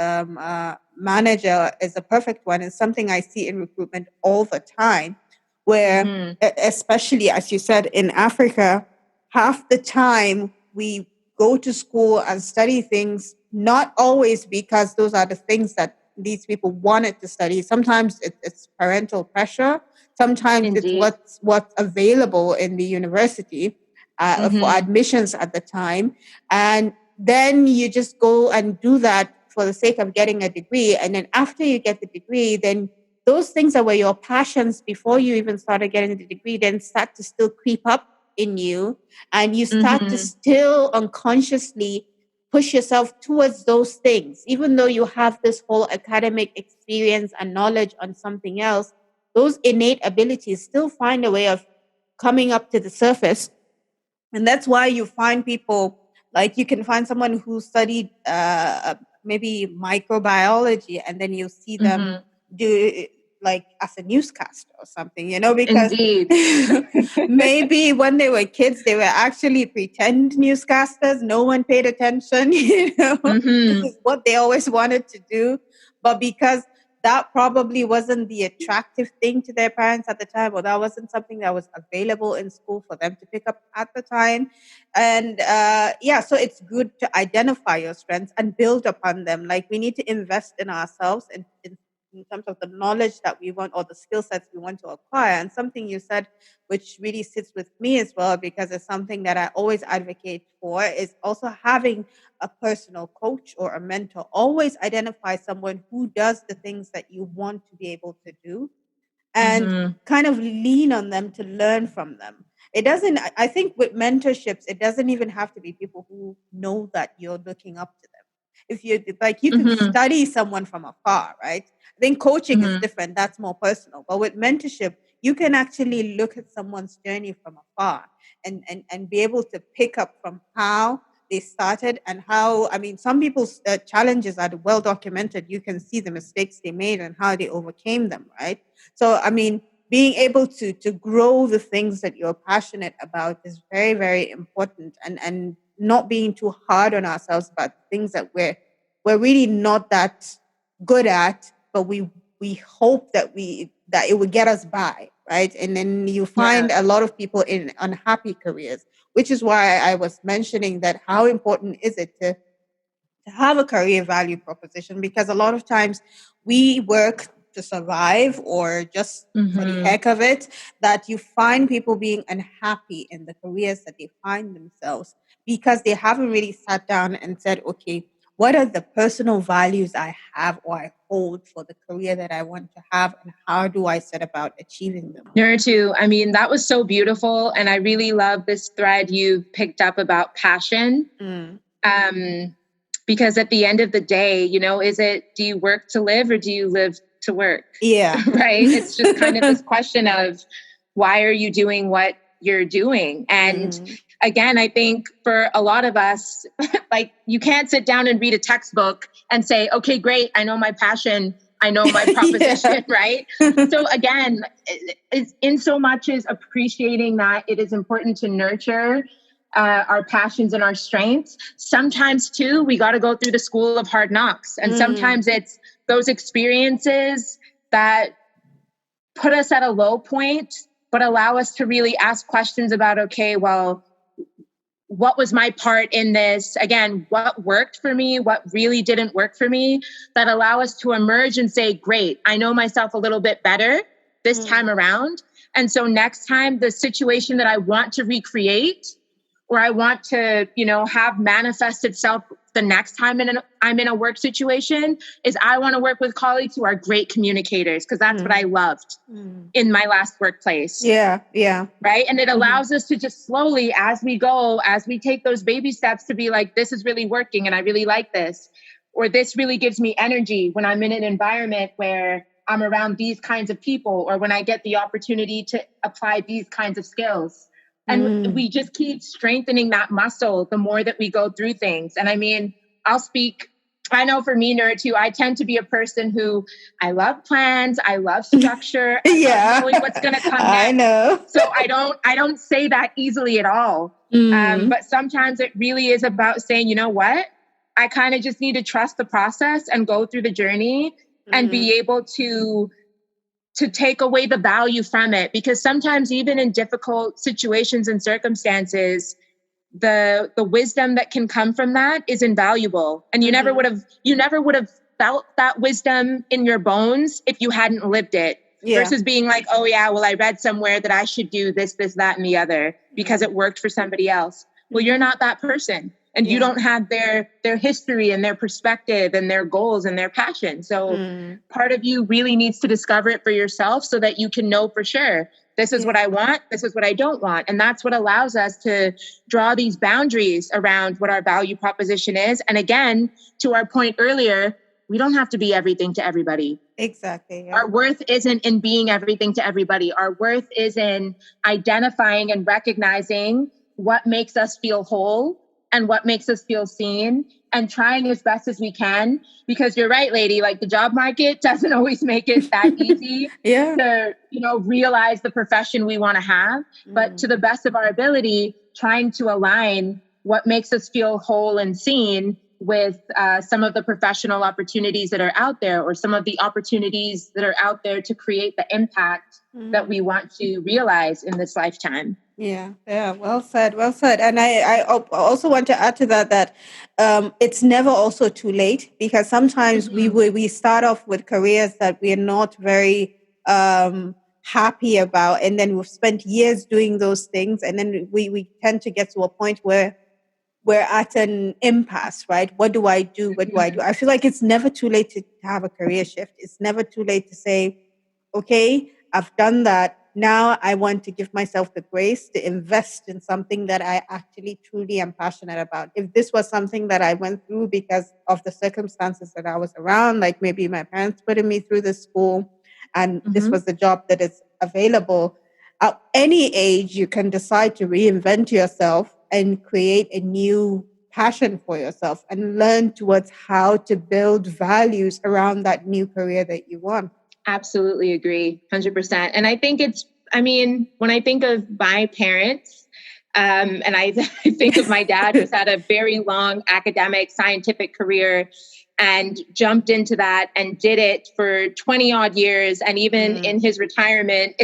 [SPEAKER 1] manager is a perfect one. It's something I see in recruitment all the time, where,
[SPEAKER 2] Mhm,
[SPEAKER 1] especially as you said, in Africa, half the time we go to school and study things, not always because those are the things that these people wanted to study. Sometimes it's parental pressure. Sometimes it's
[SPEAKER 2] indeed.
[SPEAKER 1] what's available in the university for
[SPEAKER 2] Mhm,
[SPEAKER 1] admissions at the time. And then you just go and do that for the sake of getting a degree. And then after you get the degree, then those things that were your passions before you even started getting the degree then start to still creep up in you, and you start to
[SPEAKER 2] mhm,
[SPEAKER 1] still unconsciously push yourself towards those things even though you have this whole academic experience and knowledge on something else. Those innate abilities still find a way of coming up to the surface, and that's why you find people, like you can find someone who studied maybe microbiology, and then you see them
[SPEAKER 2] mhm.
[SPEAKER 1] do it like as a newscaster or something, because
[SPEAKER 2] Indeed.
[SPEAKER 1] maybe when they were kids they were actually pretend newscasters, no one paid attention. This
[SPEAKER 2] Mhm,
[SPEAKER 1] is what they always wanted to do, but because that probably wasn't the attractive thing to their parents at the time, or that wasn't something that was available in school for them to pick up at the time. And yeah, so it's good to identify your strengths and build upon them. Like we need to invest in ourselves in terms of the knowledge that we want or the skill sets we want to acquire. And something you said, which really sits with me as well, because it's something that I always advocate for, is also having a personal coach or a mentor. Always identify someone who does the things that you want to be able to do, and
[SPEAKER 2] mhm.
[SPEAKER 1] kind of lean on them to learn from them. It doesn't, I think with mentorships, it doesn't even have to be people who know that you're looking up to them. If you like, you can
[SPEAKER 2] Mhm,
[SPEAKER 1] study someone from afar, right? I think coaching is
[SPEAKER 2] mhm.
[SPEAKER 1] different, that's more personal. But with mentorship, you can actually look at someone's journey from afar, and be able to pick up from how they started and how, I mean, some people's challenges are well documented. You can see the mistakes they made and how they overcame them, right? So, I mean, being able to grow the things that you're passionate about is very, very important, and not being too hard on ourselves about things that we're really not that good at, but we hope that it would get us by, right? And then you
[SPEAKER 2] Yeah.
[SPEAKER 1] find a lot of people in unhappy careers, which is why I was mentioning that how important is it to have a career value proposition, because a lot of times we work to survive or just for the
[SPEAKER 2] Mhm.
[SPEAKER 1] heck of it, that you find people being unhappy in the careers that they find themselves because they haven't really sat down and said, okay, what are the personal values I have or I hold for the career that I want to have, and how do I set about achieving them?
[SPEAKER 2] Nuratu, I mean, that was so beautiful. And I really love this thread you picked up about passion.
[SPEAKER 1] Mm.
[SPEAKER 2] Um, because at the end of the day, do you work to live or do you live to work?
[SPEAKER 1] Yeah.
[SPEAKER 2] Right? It's just kind of this question of why are you doing what you're doing? And
[SPEAKER 1] Mm.
[SPEAKER 2] again, I think for a lot of us, like you can't sit down and read a textbook and say, okay, great, I know my passion. I know my proposition,
[SPEAKER 1] Yeah.
[SPEAKER 2] right? So again, it's in so much as appreciating that it is important to nurture our passions and our strengths. Sometimes too, we got to go through the school of hard knocks. And sometimes it's those experiences that put us at a low point, but allow us to really ask questions about, okay, well, what was my part in this? Again, what worked for me? What really didn't work for me? That allow us to emerge and say, great, I know myself a little bit better this time around. And so next time, the situation that I want to recreate or I want to, have manifest itself the next time I'm in a work situation is I want to work with colleagues who are great communicators, because that's what I loved in my last workplace.
[SPEAKER 1] Yeah. Yeah.
[SPEAKER 2] Right. And it allows us to just slowly, as we go, as we take those baby steps to be like, this is really working and I really like this, or this really gives me energy when I'm in an environment where I'm around these kinds of people, or when I get the opportunity to apply these kinds of skills. And we just keep strengthening that muscle the more that we go through things. And I mean, I know for me, Nuratu, I tend to be a person who I love plans. I love structure. I love knowing what's going to come next.
[SPEAKER 1] I know.
[SPEAKER 2] So I don't say that easily at all. But sometimes it really is about saying, you know what? I kind of just need to trust the process and go through the journey and be able to take away the value from it. Because sometimes even in difficult situations and circumstances, the wisdom that can come from that is invaluable. And you never would have felt that wisdom in your bones if you hadn't lived it. Versus being like, oh yeah, well, I read somewhere that I should do this, that, and the other because it worked for somebody else. Well, you're not that person. And you don't have their history and their perspective and their goals and their passion. So part of you really needs to discover it for yourself so that you can know for sure, this is what I want, this is what I don't want. And that's what allows us to draw these boundaries around what our value proposition is. And again, to our point earlier, we don't have to be everything to everybody.
[SPEAKER 1] Exactly. Yeah.
[SPEAKER 2] Our worth isn't in being everything to everybody. Our worth is in identifying and recognizing what makes us feel whole and what makes us feel seen, and trying as best as we can. Because you're right, lady, like the job market doesn't always make it that easy to, realize the profession we want to have. But to the best of our ability, trying to align what makes us feel whole and seen with some of the professional opportunities that are out there, or some of the opportunities that are out there to create the impact that we want to realize in this lifetime.
[SPEAKER 1] Yeah. Well said. Well said. And I also want to add to that it's never also too late, because sometimes we start off with careers that we are not very happy about, and then we've spent years doing those things, and then we tend to get to a point where we're at an impasse, right? What do I do? What do I do? I feel like it's never too late to have a career shift. It's never too late to say, okay, I've done that. Now I want to give myself the grace to invest in something that I actually truly am passionate about. If this was something that I went through because of the circumstances that I was around, like maybe my parents putting me through the school and this was the job that is available, at any age you can decide to reinvent yourself and create a new passion for yourself and learn towards how to build values around that new career that you want.
[SPEAKER 2] Absolutely agree, 100%. And I think when I think of my parents, and I think of my dad, who's had a very long academic, scientific career and jumped into that and did it for 20 odd years. And even in his retirement,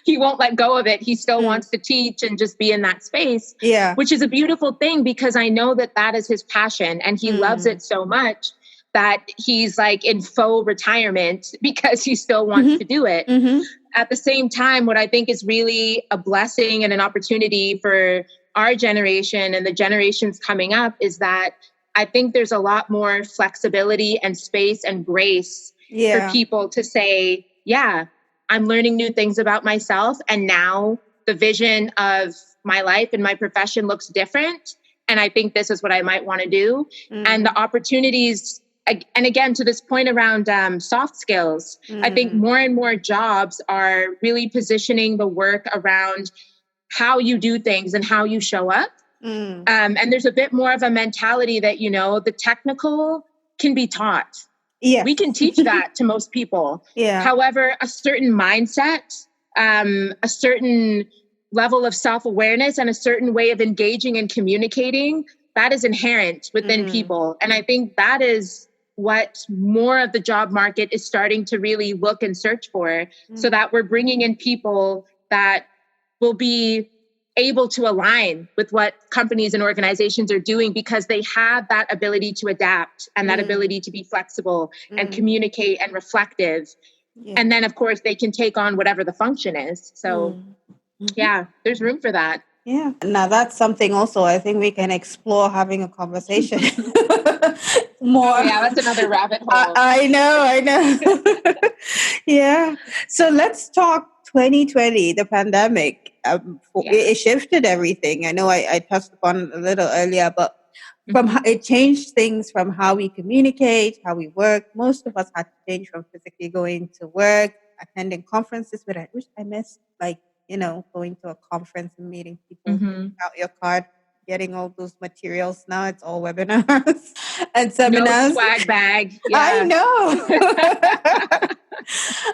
[SPEAKER 2] he won't let go of it. He still wants to teach and just be in that space, which is a beautiful thing, because I know that is his passion and he loves it so much that he's like in faux retirement because he still wants to do it. At the same time, what I think is really a blessing and an opportunity for our generation and the generations coming up is that I think there's a lot more flexibility and space and grace for people to say, I'm learning new things about myself. And now the vision of my life and my profession looks different. And I think this is what I might want to do. And the opportunities, and again, to this point around soft skills, I think more and more jobs are really positioning the work around how you do things and how you show up. And there's a bit more of a mentality that, the technical can be taught. We
[SPEAKER 1] Yes.
[SPEAKER 2] can teach that to most people.
[SPEAKER 1] Yeah.
[SPEAKER 2] However, a certain mindset, a certain level of self-awareness, and a certain way of engaging and communicating, that is inherent within people. And I think that is what more of the job market is starting to really look and search for, so that we're bringing in people that will be able to align with what companies and organizations are doing, because they have that ability to adapt and that ability to be flexible and communicate and reflective.
[SPEAKER 1] Yeah.
[SPEAKER 2] And then, of course, they can take on whatever the function is. So, yeah, there's room for that.
[SPEAKER 1] Yeah. Now that's something also I think we can explore having a conversation more.
[SPEAKER 2] Oh, yeah, that's another rabbit hole.
[SPEAKER 1] I know. Yeah. So let's talk 2020, the pandemic. It shifted everything. I know I touched upon it a little earlier, but it changed things from how we communicate, how we work. Most of us had to change from physically going to work, attending conferences, but I wish I missed, like, going to a conference and meeting people, printing out your card, getting all those materials. Now it's all webinars and seminars.
[SPEAKER 2] No swag bag.
[SPEAKER 1] I know.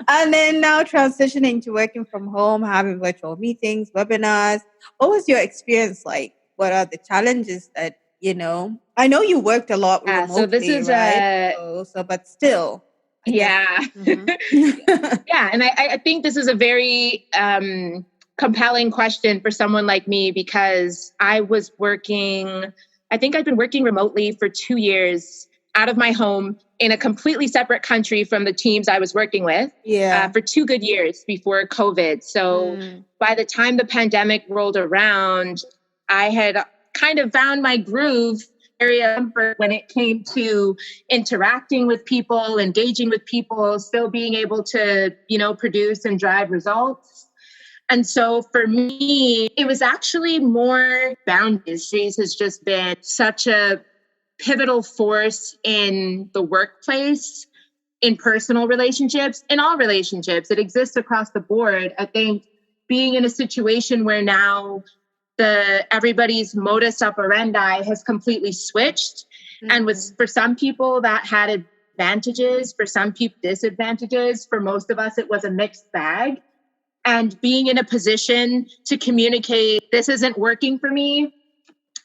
[SPEAKER 1] And then now transitioning to working from home, having virtual meetings, webinars. What was your experience like? What are the challenges that, I know you worked a lot remotely,
[SPEAKER 2] so this is
[SPEAKER 1] right? But still.
[SPEAKER 2] Yeah. Yeah. And I think this is a very compelling question for someone like me, because I think I've been working remotely for 2 years out of my home in a completely separate country from the teams I was working with for 2 good years before COVID. So by the time the pandemic rolled around, I had kind of found my groove area when it came to interacting with people, engaging with people, still being able to, produce and drive results. And so for me, it was actually more boundaries. She's has just been such a pivotal force in the workplace, in personal relationships, in all relationships. It exists across the board. I think being in a situation where now everybody's modus operandi has completely switched. And for some people that had advantages, for some people disadvantages. For most of us, it was a mixed bag. And being in a position to communicate, this isn't working for me.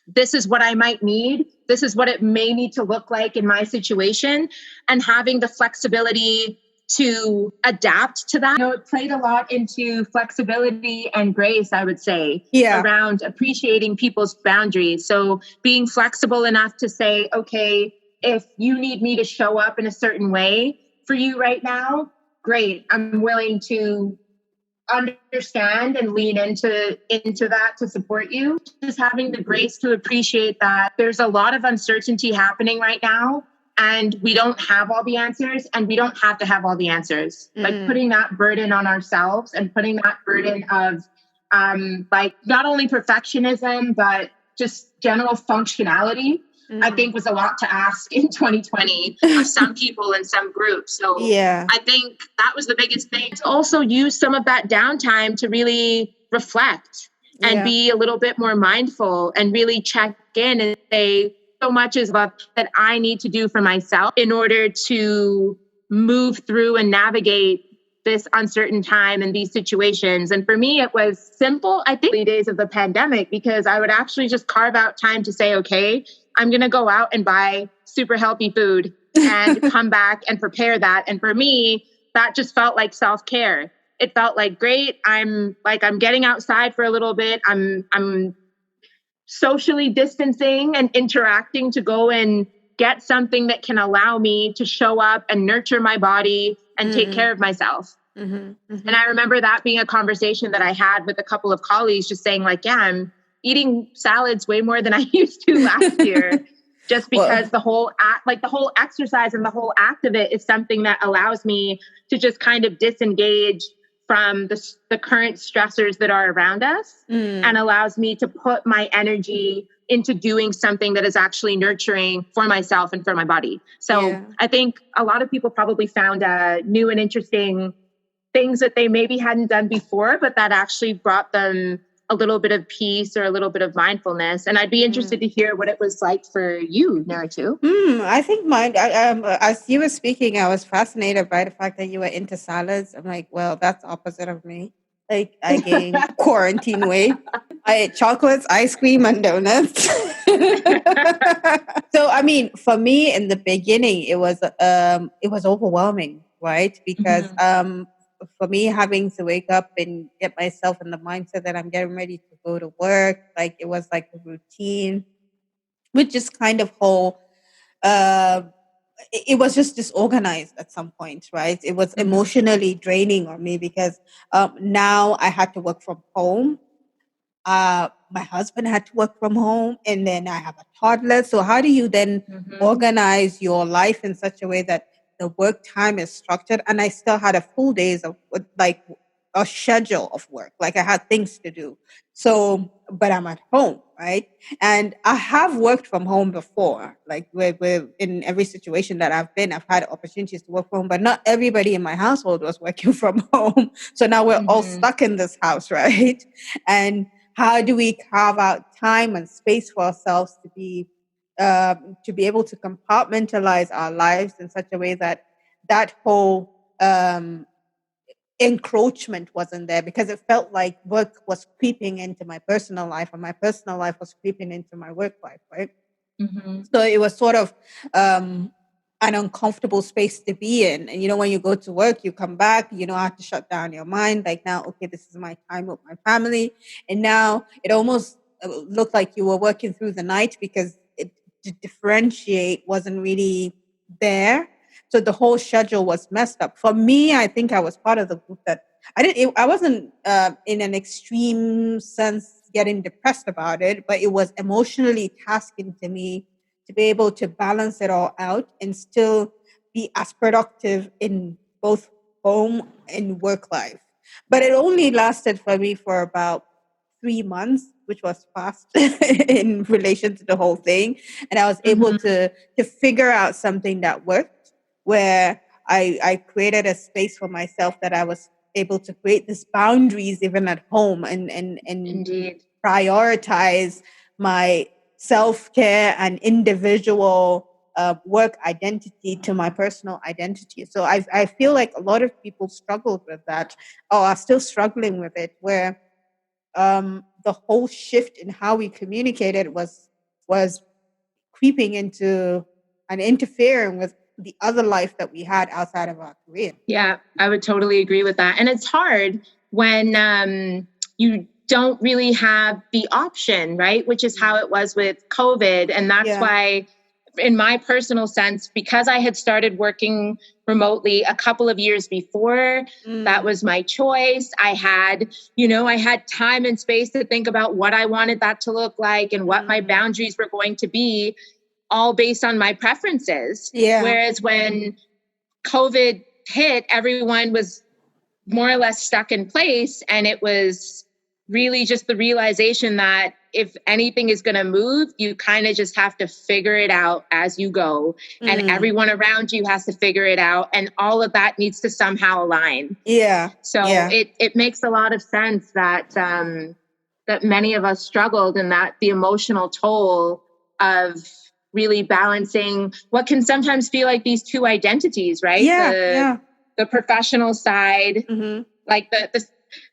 [SPEAKER 2] This is what I might need. This is what it may need to look like in my situation. And having the flexibility to adapt to that. It played a lot into flexibility and grace, I would say, around appreciating people's boundaries. So being flexible enough to say, okay, if you need me to show up in a certain way for you right now, great. I'm willing to understand and lean into that to support you. Just having the grace to appreciate that there's a lot of uncertainty happening right now, and we don't have all the answers, and we don't have to have all the answers. Like putting that burden on ourselves and putting that burden of not only perfectionism, but just general functionality, I think was a lot to ask in 2020 of some people and some groups. So I think that was the biggest thing. To also use some of that downtime to really reflect and be a little bit more mindful and really check in and say, so much is left that I need to do for myself in order to move through and navigate this uncertain time and these situations. And for me, it was simple, I think, the days of the pandemic, because I would actually just carve out time to say, okay, I'm going to go out and buy super healthy food and come back and prepare that. And for me, that just felt like self-care. It felt like, great, I'm getting outside for a little bit. I'm socially distancing and interacting to go and get something that can allow me to show up and nurture my body and take care of myself. And I remember that being a conversation that I had with a couple of colleagues, just saying like, yeah, I'm eating salads way more than I used to last year, just because the whole exercise and the whole act of it is something that allows me to just kind of disengage from the current stressors that are around us and allows me to put my energy into doing something that is actually nurturing for myself and for my body. So I think a lot of people probably found new and interesting things that they maybe hadn't done before, but that actually brought them a little bit of peace or a little bit of mindfulness. And I'd be interested to hear what it was like for you, Nuratu.
[SPEAKER 1] I think mine, as you were speaking, I was fascinated by the fact that you were into salads. I'm like, well, that's opposite of me. Like, I gained quarantine weight. I ate chocolates, ice cream, and donuts. So, I mean, for me in the beginning, it was overwhelming, right? Because for me, having to wake up and get myself in the mindset that I'm getting ready to go to work, like it was like a routine, which is kind of whole. Uh, it was just disorganized at some point, right? It was emotionally draining on me because now I had to work from home. My husband had to work from home, and then I have a toddler. So how do you then organize your life in such a way that the work time is structured? And I still had a full days of like a schedule of work, like I had things to do. So, but I'm at home, right? And I have worked from home before, like with in every situation that I've been, I've had opportunities to work from home, but not everybody in my household was working from home. So now we're all stuck in this house, right? And how do we carve out time and space for ourselves to be able to compartmentalize our lives in such a way that that whole encroachment wasn't there, because it felt like work was creeping into my personal life and my personal life was creeping into my work life, right? So it was sort of an uncomfortable space to be in. And when you go to work, you come back, I have to shut down your mind. Like, now, okay, this is my time with my family. And now it almost looked like you were working through the night because to differentiate wasn't really there. So the whole schedule was messed up. For me, I think I was part of the group that I wasn't in an extreme sense getting depressed about it, but it was emotionally tasking to me to be able to balance it all out and still be as productive in both home and work life. But it only lasted for me for about 3 months, which was fast in relation to the whole thing. And I was able to figure out something that worked, where I created a space for myself that I was able to create these boundaries even at home, and
[SPEAKER 2] Indeed.
[SPEAKER 1] prioritize my self-care and individual work identity to my personal identity. So I feel like a lot of people struggled with that, or are still struggling with it, where the whole shift in how we communicated was creeping into and interfering with the other life that we had outside of our career.
[SPEAKER 2] Yeah, I would totally agree with that. And it's hard when you don't really have the option, right? Which is how it was with COVID. And that's why, in my personal sense, because I had started working remotely a couple of years before, that was my choice. I had time and space to think about what I wanted that to look like and what my boundaries were going to be, all based on my preferences.
[SPEAKER 1] Yeah.
[SPEAKER 2] Whereas when COVID hit, everyone was more or less stuck in place. And it was really just the realization that if anything is going to move, you kind of just have to figure it out as you go. And everyone around you has to figure it out. And all of that needs to somehow align.
[SPEAKER 1] Yeah.
[SPEAKER 2] So it makes a lot of sense that that many of us struggled, and that the emotional toll of really balancing what can sometimes feel like these two identities, right? The professional side, like the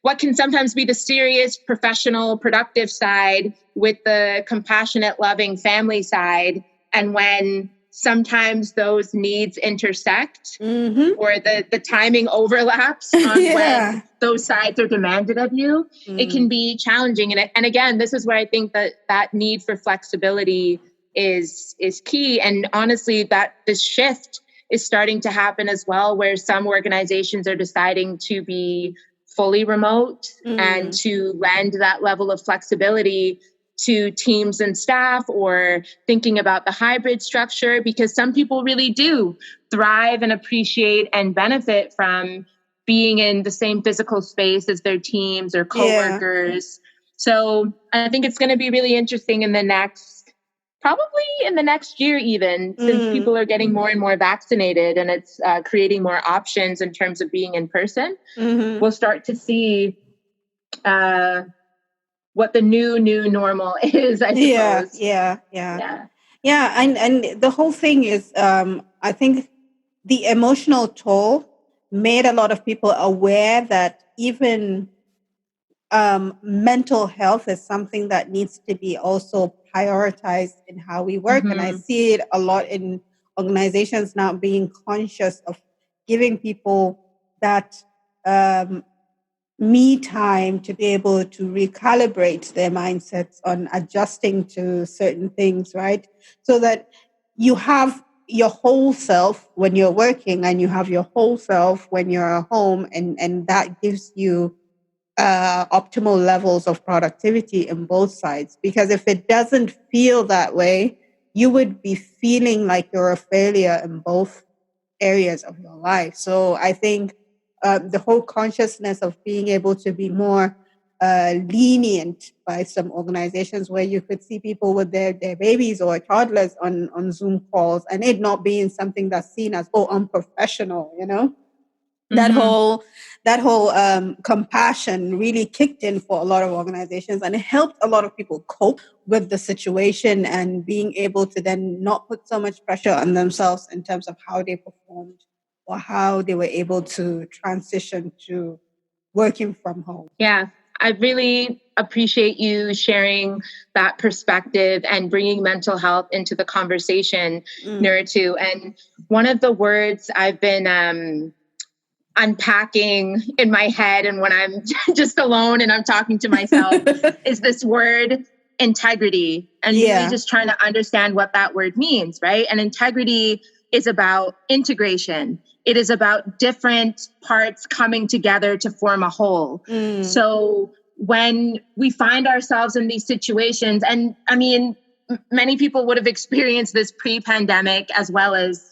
[SPEAKER 2] what can sometimes be the serious, professional, productive side, with the compassionate, loving family side. And when sometimes those needs intersect, or the timing overlaps on when those sides are demanded of you, it can be challenging. And again, this is where I think that need for flexibility is key. And honestly, that this shift is starting to happen as well, where some organizations are deciding to be fully remote and to lend that level of flexibility to teams and staff, or thinking about the hybrid structure, because some people really do thrive and appreciate and benefit from being in the same physical space as their teams or coworkers. So I think it's going to be really interesting in the next year, even, since people are getting more and more vaccinated, and it's creating more options in terms of being in person. We'll start to see what the new normal is, I
[SPEAKER 1] Yeah,
[SPEAKER 2] suppose.
[SPEAKER 1] yeah, yeah.
[SPEAKER 2] Yeah.
[SPEAKER 1] Yeah, and the whole thing is, I think the emotional toll made a lot of people aware that even mental health is something that needs to be also prioritized in how we work. And I
[SPEAKER 2] Mm-hmm.
[SPEAKER 1] see it a lot in organizations now being conscious of giving people that um, me time to be able to recalibrate their mindsets on adjusting to certain things, right? So that you have your whole self when you're working and you have your whole self when you're at home, and that gives you optimal levels of productivity in both sides. Because if it doesn't feel that way, you would be feeling like you're a failure in both areas of your life. So I think the whole consciousness of being able to be more lenient by some organizations, where you could see people with their babies or toddlers on Zoom calls, and it not being something that's seen as, oh, unprofessional, you know? that
[SPEAKER 2] Mm-hmm.
[SPEAKER 1] whole that whole compassion really kicked in for a lot of organizations, and it helped a lot of people cope with the situation and being able to then not put so much pressure on themselves in terms of how they performed or how they were able to transition to working from home.
[SPEAKER 2] Yeah, I really appreciate you sharing that perspective and bringing mental health into the conversation,
[SPEAKER 1] Mm.
[SPEAKER 2] Nuratu. And one of the words I've been unpacking in my head, and when I'm just alone and I'm talking to myself, is this word integrity, and really
[SPEAKER 1] Yeah.
[SPEAKER 2] just trying to understand what that word means, right? And integrity is about integration. It is about different parts coming together to form a whole.
[SPEAKER 1] Mm.
[SPEAKER 2] So when we find ourselves in these situations, and I mean, many people would have experienced this pre-pandemic as well as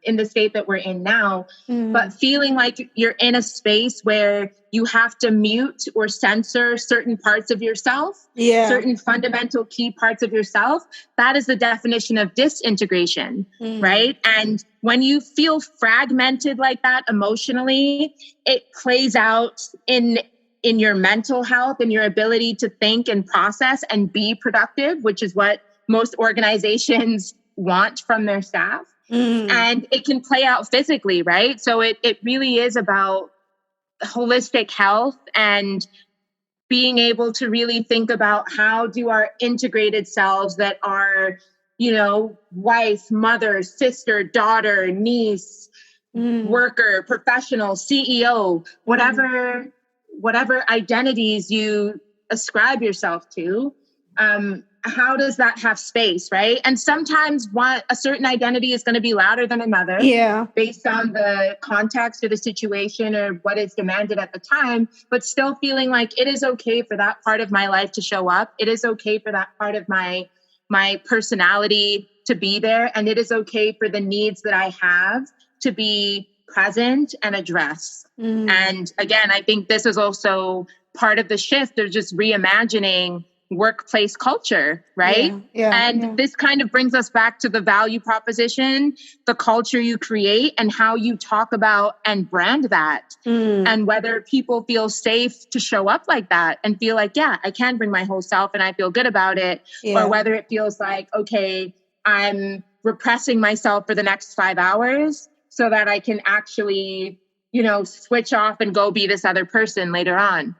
[SPEAKER 2] in the state that we're in now, but feeling like you're in a space where you have to mute or censor certain parts of yourself,
[SPEAKER 1] Yeah.
[SPEAKER 2] certain fundamental key parts of yourself, that is the definition of disintegration, right? And when you feel fragmented like that emotionally, it plays out in your mental health and your ability to think and process and be productive, which is what most organizations want from their staff. And it can play out physically, right? So it really is about holistic health and being able to really think about how do our integrated selves that are, you know, wife, mother, sister, daughter, niece, worker, professional, CEO, whatever identities you ascribe yourself to, how does that have space, right? And sometimes a certain identity is going to be louder than another,
[SPEAKER 1] Yeah.
[SPEAKER 2] based on the context or the situation or what is demanded at the time, but still feeling like it is okay for that part of my life to show up. It is okay for that part of my personality to be there, and it is okay for the needs that I have to be present and addressed. And again, I think this is also part of the shift of just reimagining workplace culture, right? And this kind of brings us back to the value proposition, the culture you create, and how you talk about and brand that. And whether people feel safe to show up like that and feel like, yeah, I can bring my whole self and I feel good about it. Or whether it feels like, okay, I'm repressing myself for the next 5 hours so that I can actually, you know, switch off and go be this other person later on.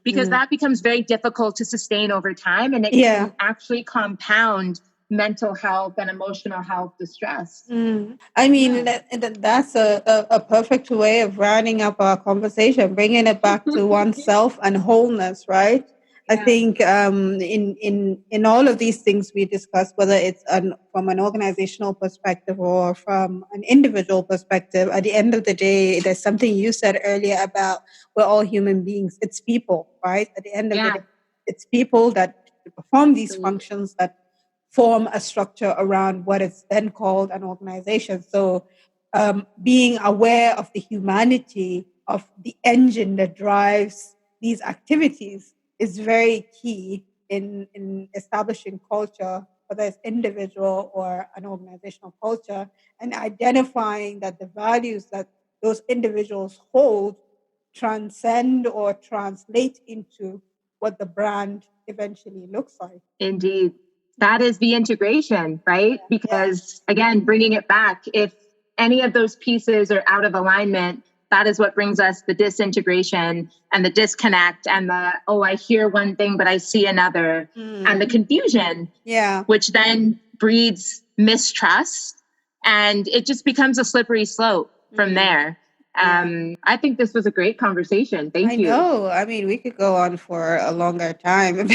[SPEAKER 2] Because that becomes very difficult to sustain over time, and it can actually compound mental health and emotional health distress.
[SPEAKER 1] I mean, that's a perfect way of rounding up our conversation, bringing it back to oneself and wholeness, right? I think in all of these things we discussed, whether it's from an organizational perspective or from an individual perspective, at the end of the day, there's something you said earlier about we're all human beings. It's people, right? At the end of the day, it's people that perform these functions that form a structure around what is then called an organization. So being aware of the humanity of the engine that drives these activities is very key in establishing culture, whether it's individual or an organizational culture, and identifying that the values that those individuals hold transcend or translate into what the brand eventually looks like.
[SPEAKER 2] Indeed. That is the integration, right?
[SPEAKER 1] Yeah.
[SPEAKER 2] Because again, bringing it back, if any of those pieces are out of alignment, that is what brings us the disintegration and the disconnect and the, oh, I hear one thing, but I see another, and the confusion,
[SPEAKER 1] Yeah.
[SPEAKER 2] which then breeds mistrust. And it just becomes a slippery slope from there. I think this was a great conversation. Thank you.
[SPEAKER 1] I know. I mean, we could go on for a longer time,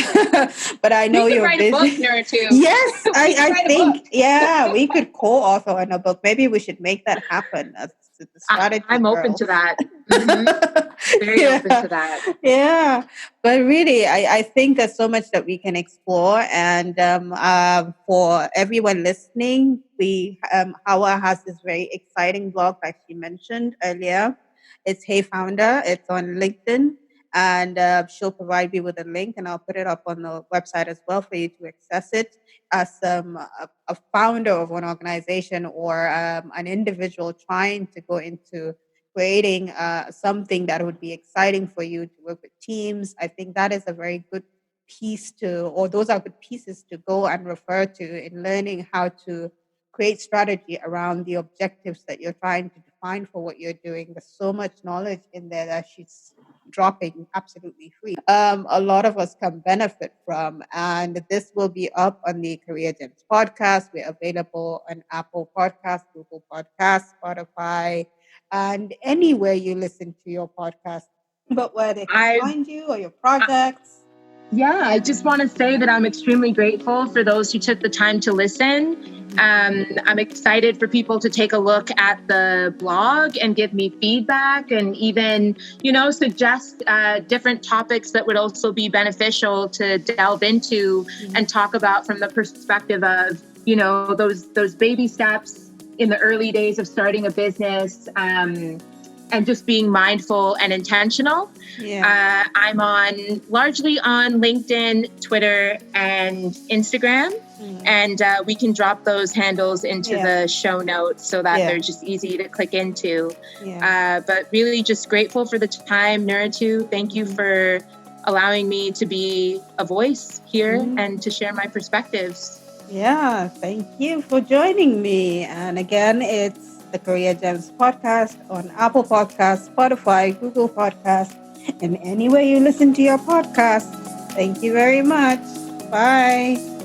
[SPEAKER 1] but I know
[SPEAKER 2] We could
[SPEAKER 1] you're
[SPEAKER 2] write
[SPEAKER 1] busy.
[SPEAKER 2] a book, Nuratu.
[SPEAKER 1] Yes,
[SPEAKER 2] We could
[SPEAKER 1] I
[SPEAKER 2] write a
[SPEAKER 1] think,
[SPEAKER 2] book.
[SPEAKER 1] yeah, we could co-author on a book. Maybe we should make that happen. That's the strategy.
[SPEAKER 2] I'm open to that. Mm-hmm. Very open to that.
[SPEAKER 1] Yeah, but really, I think there's so much that we can explore. And for everyone listening, Hawa has this very exciting blog, like she mentioned earlier. It's Hey Founder. It's on LinkedIn, and she'll provide me with a link, and I'll put it up on the website as well for you to access it. As a founder of an organization or an individual trying to go into creating something that would be exciting for you to work with teams, I think that is a very good piece to, or those are good pieces to go and refer to in learning how to create strategy around the objectives that you're trying to define for what you're doing. There's so much knowledge in there that she's dropping absolutely free. A lot of us can benefit from, and this will be up on the Career Gems podcast. We're available on Apple Podcasts, Google Podcasts, Spotify, and anywhere you listen to your podcast. But where they can find you or your projects.
[SPEAKER 2] Yeah, I just want to say that I'm extremely grateful for those who took the time to listen. I'm excited for people to take a look at the blog and give me feedback and even, suggest different topics that would also be beneficial to delve into and talk about from the perspective of, those baby steps in the early days of starting a business. And just being mindful and intentional.
[SPEAKER 1] Yeah.
[SPEAKER 2] I'm largely on LinkedIn, Twitter, and Instagram. And we can drop those handles into the show notes so that they're just easy to click into. But really just grateful for the time, Nuratu. Thank you for allowing me to be a voice here and to share my perspectives.
[SPEAKER 1] Yeah, thank you for joining me. And again, it's the Career Gems podcast on Apple Podcasts, Spotify, Google Podcasts, and anywhere you listen to your podcasts. Thank you very much. Bye.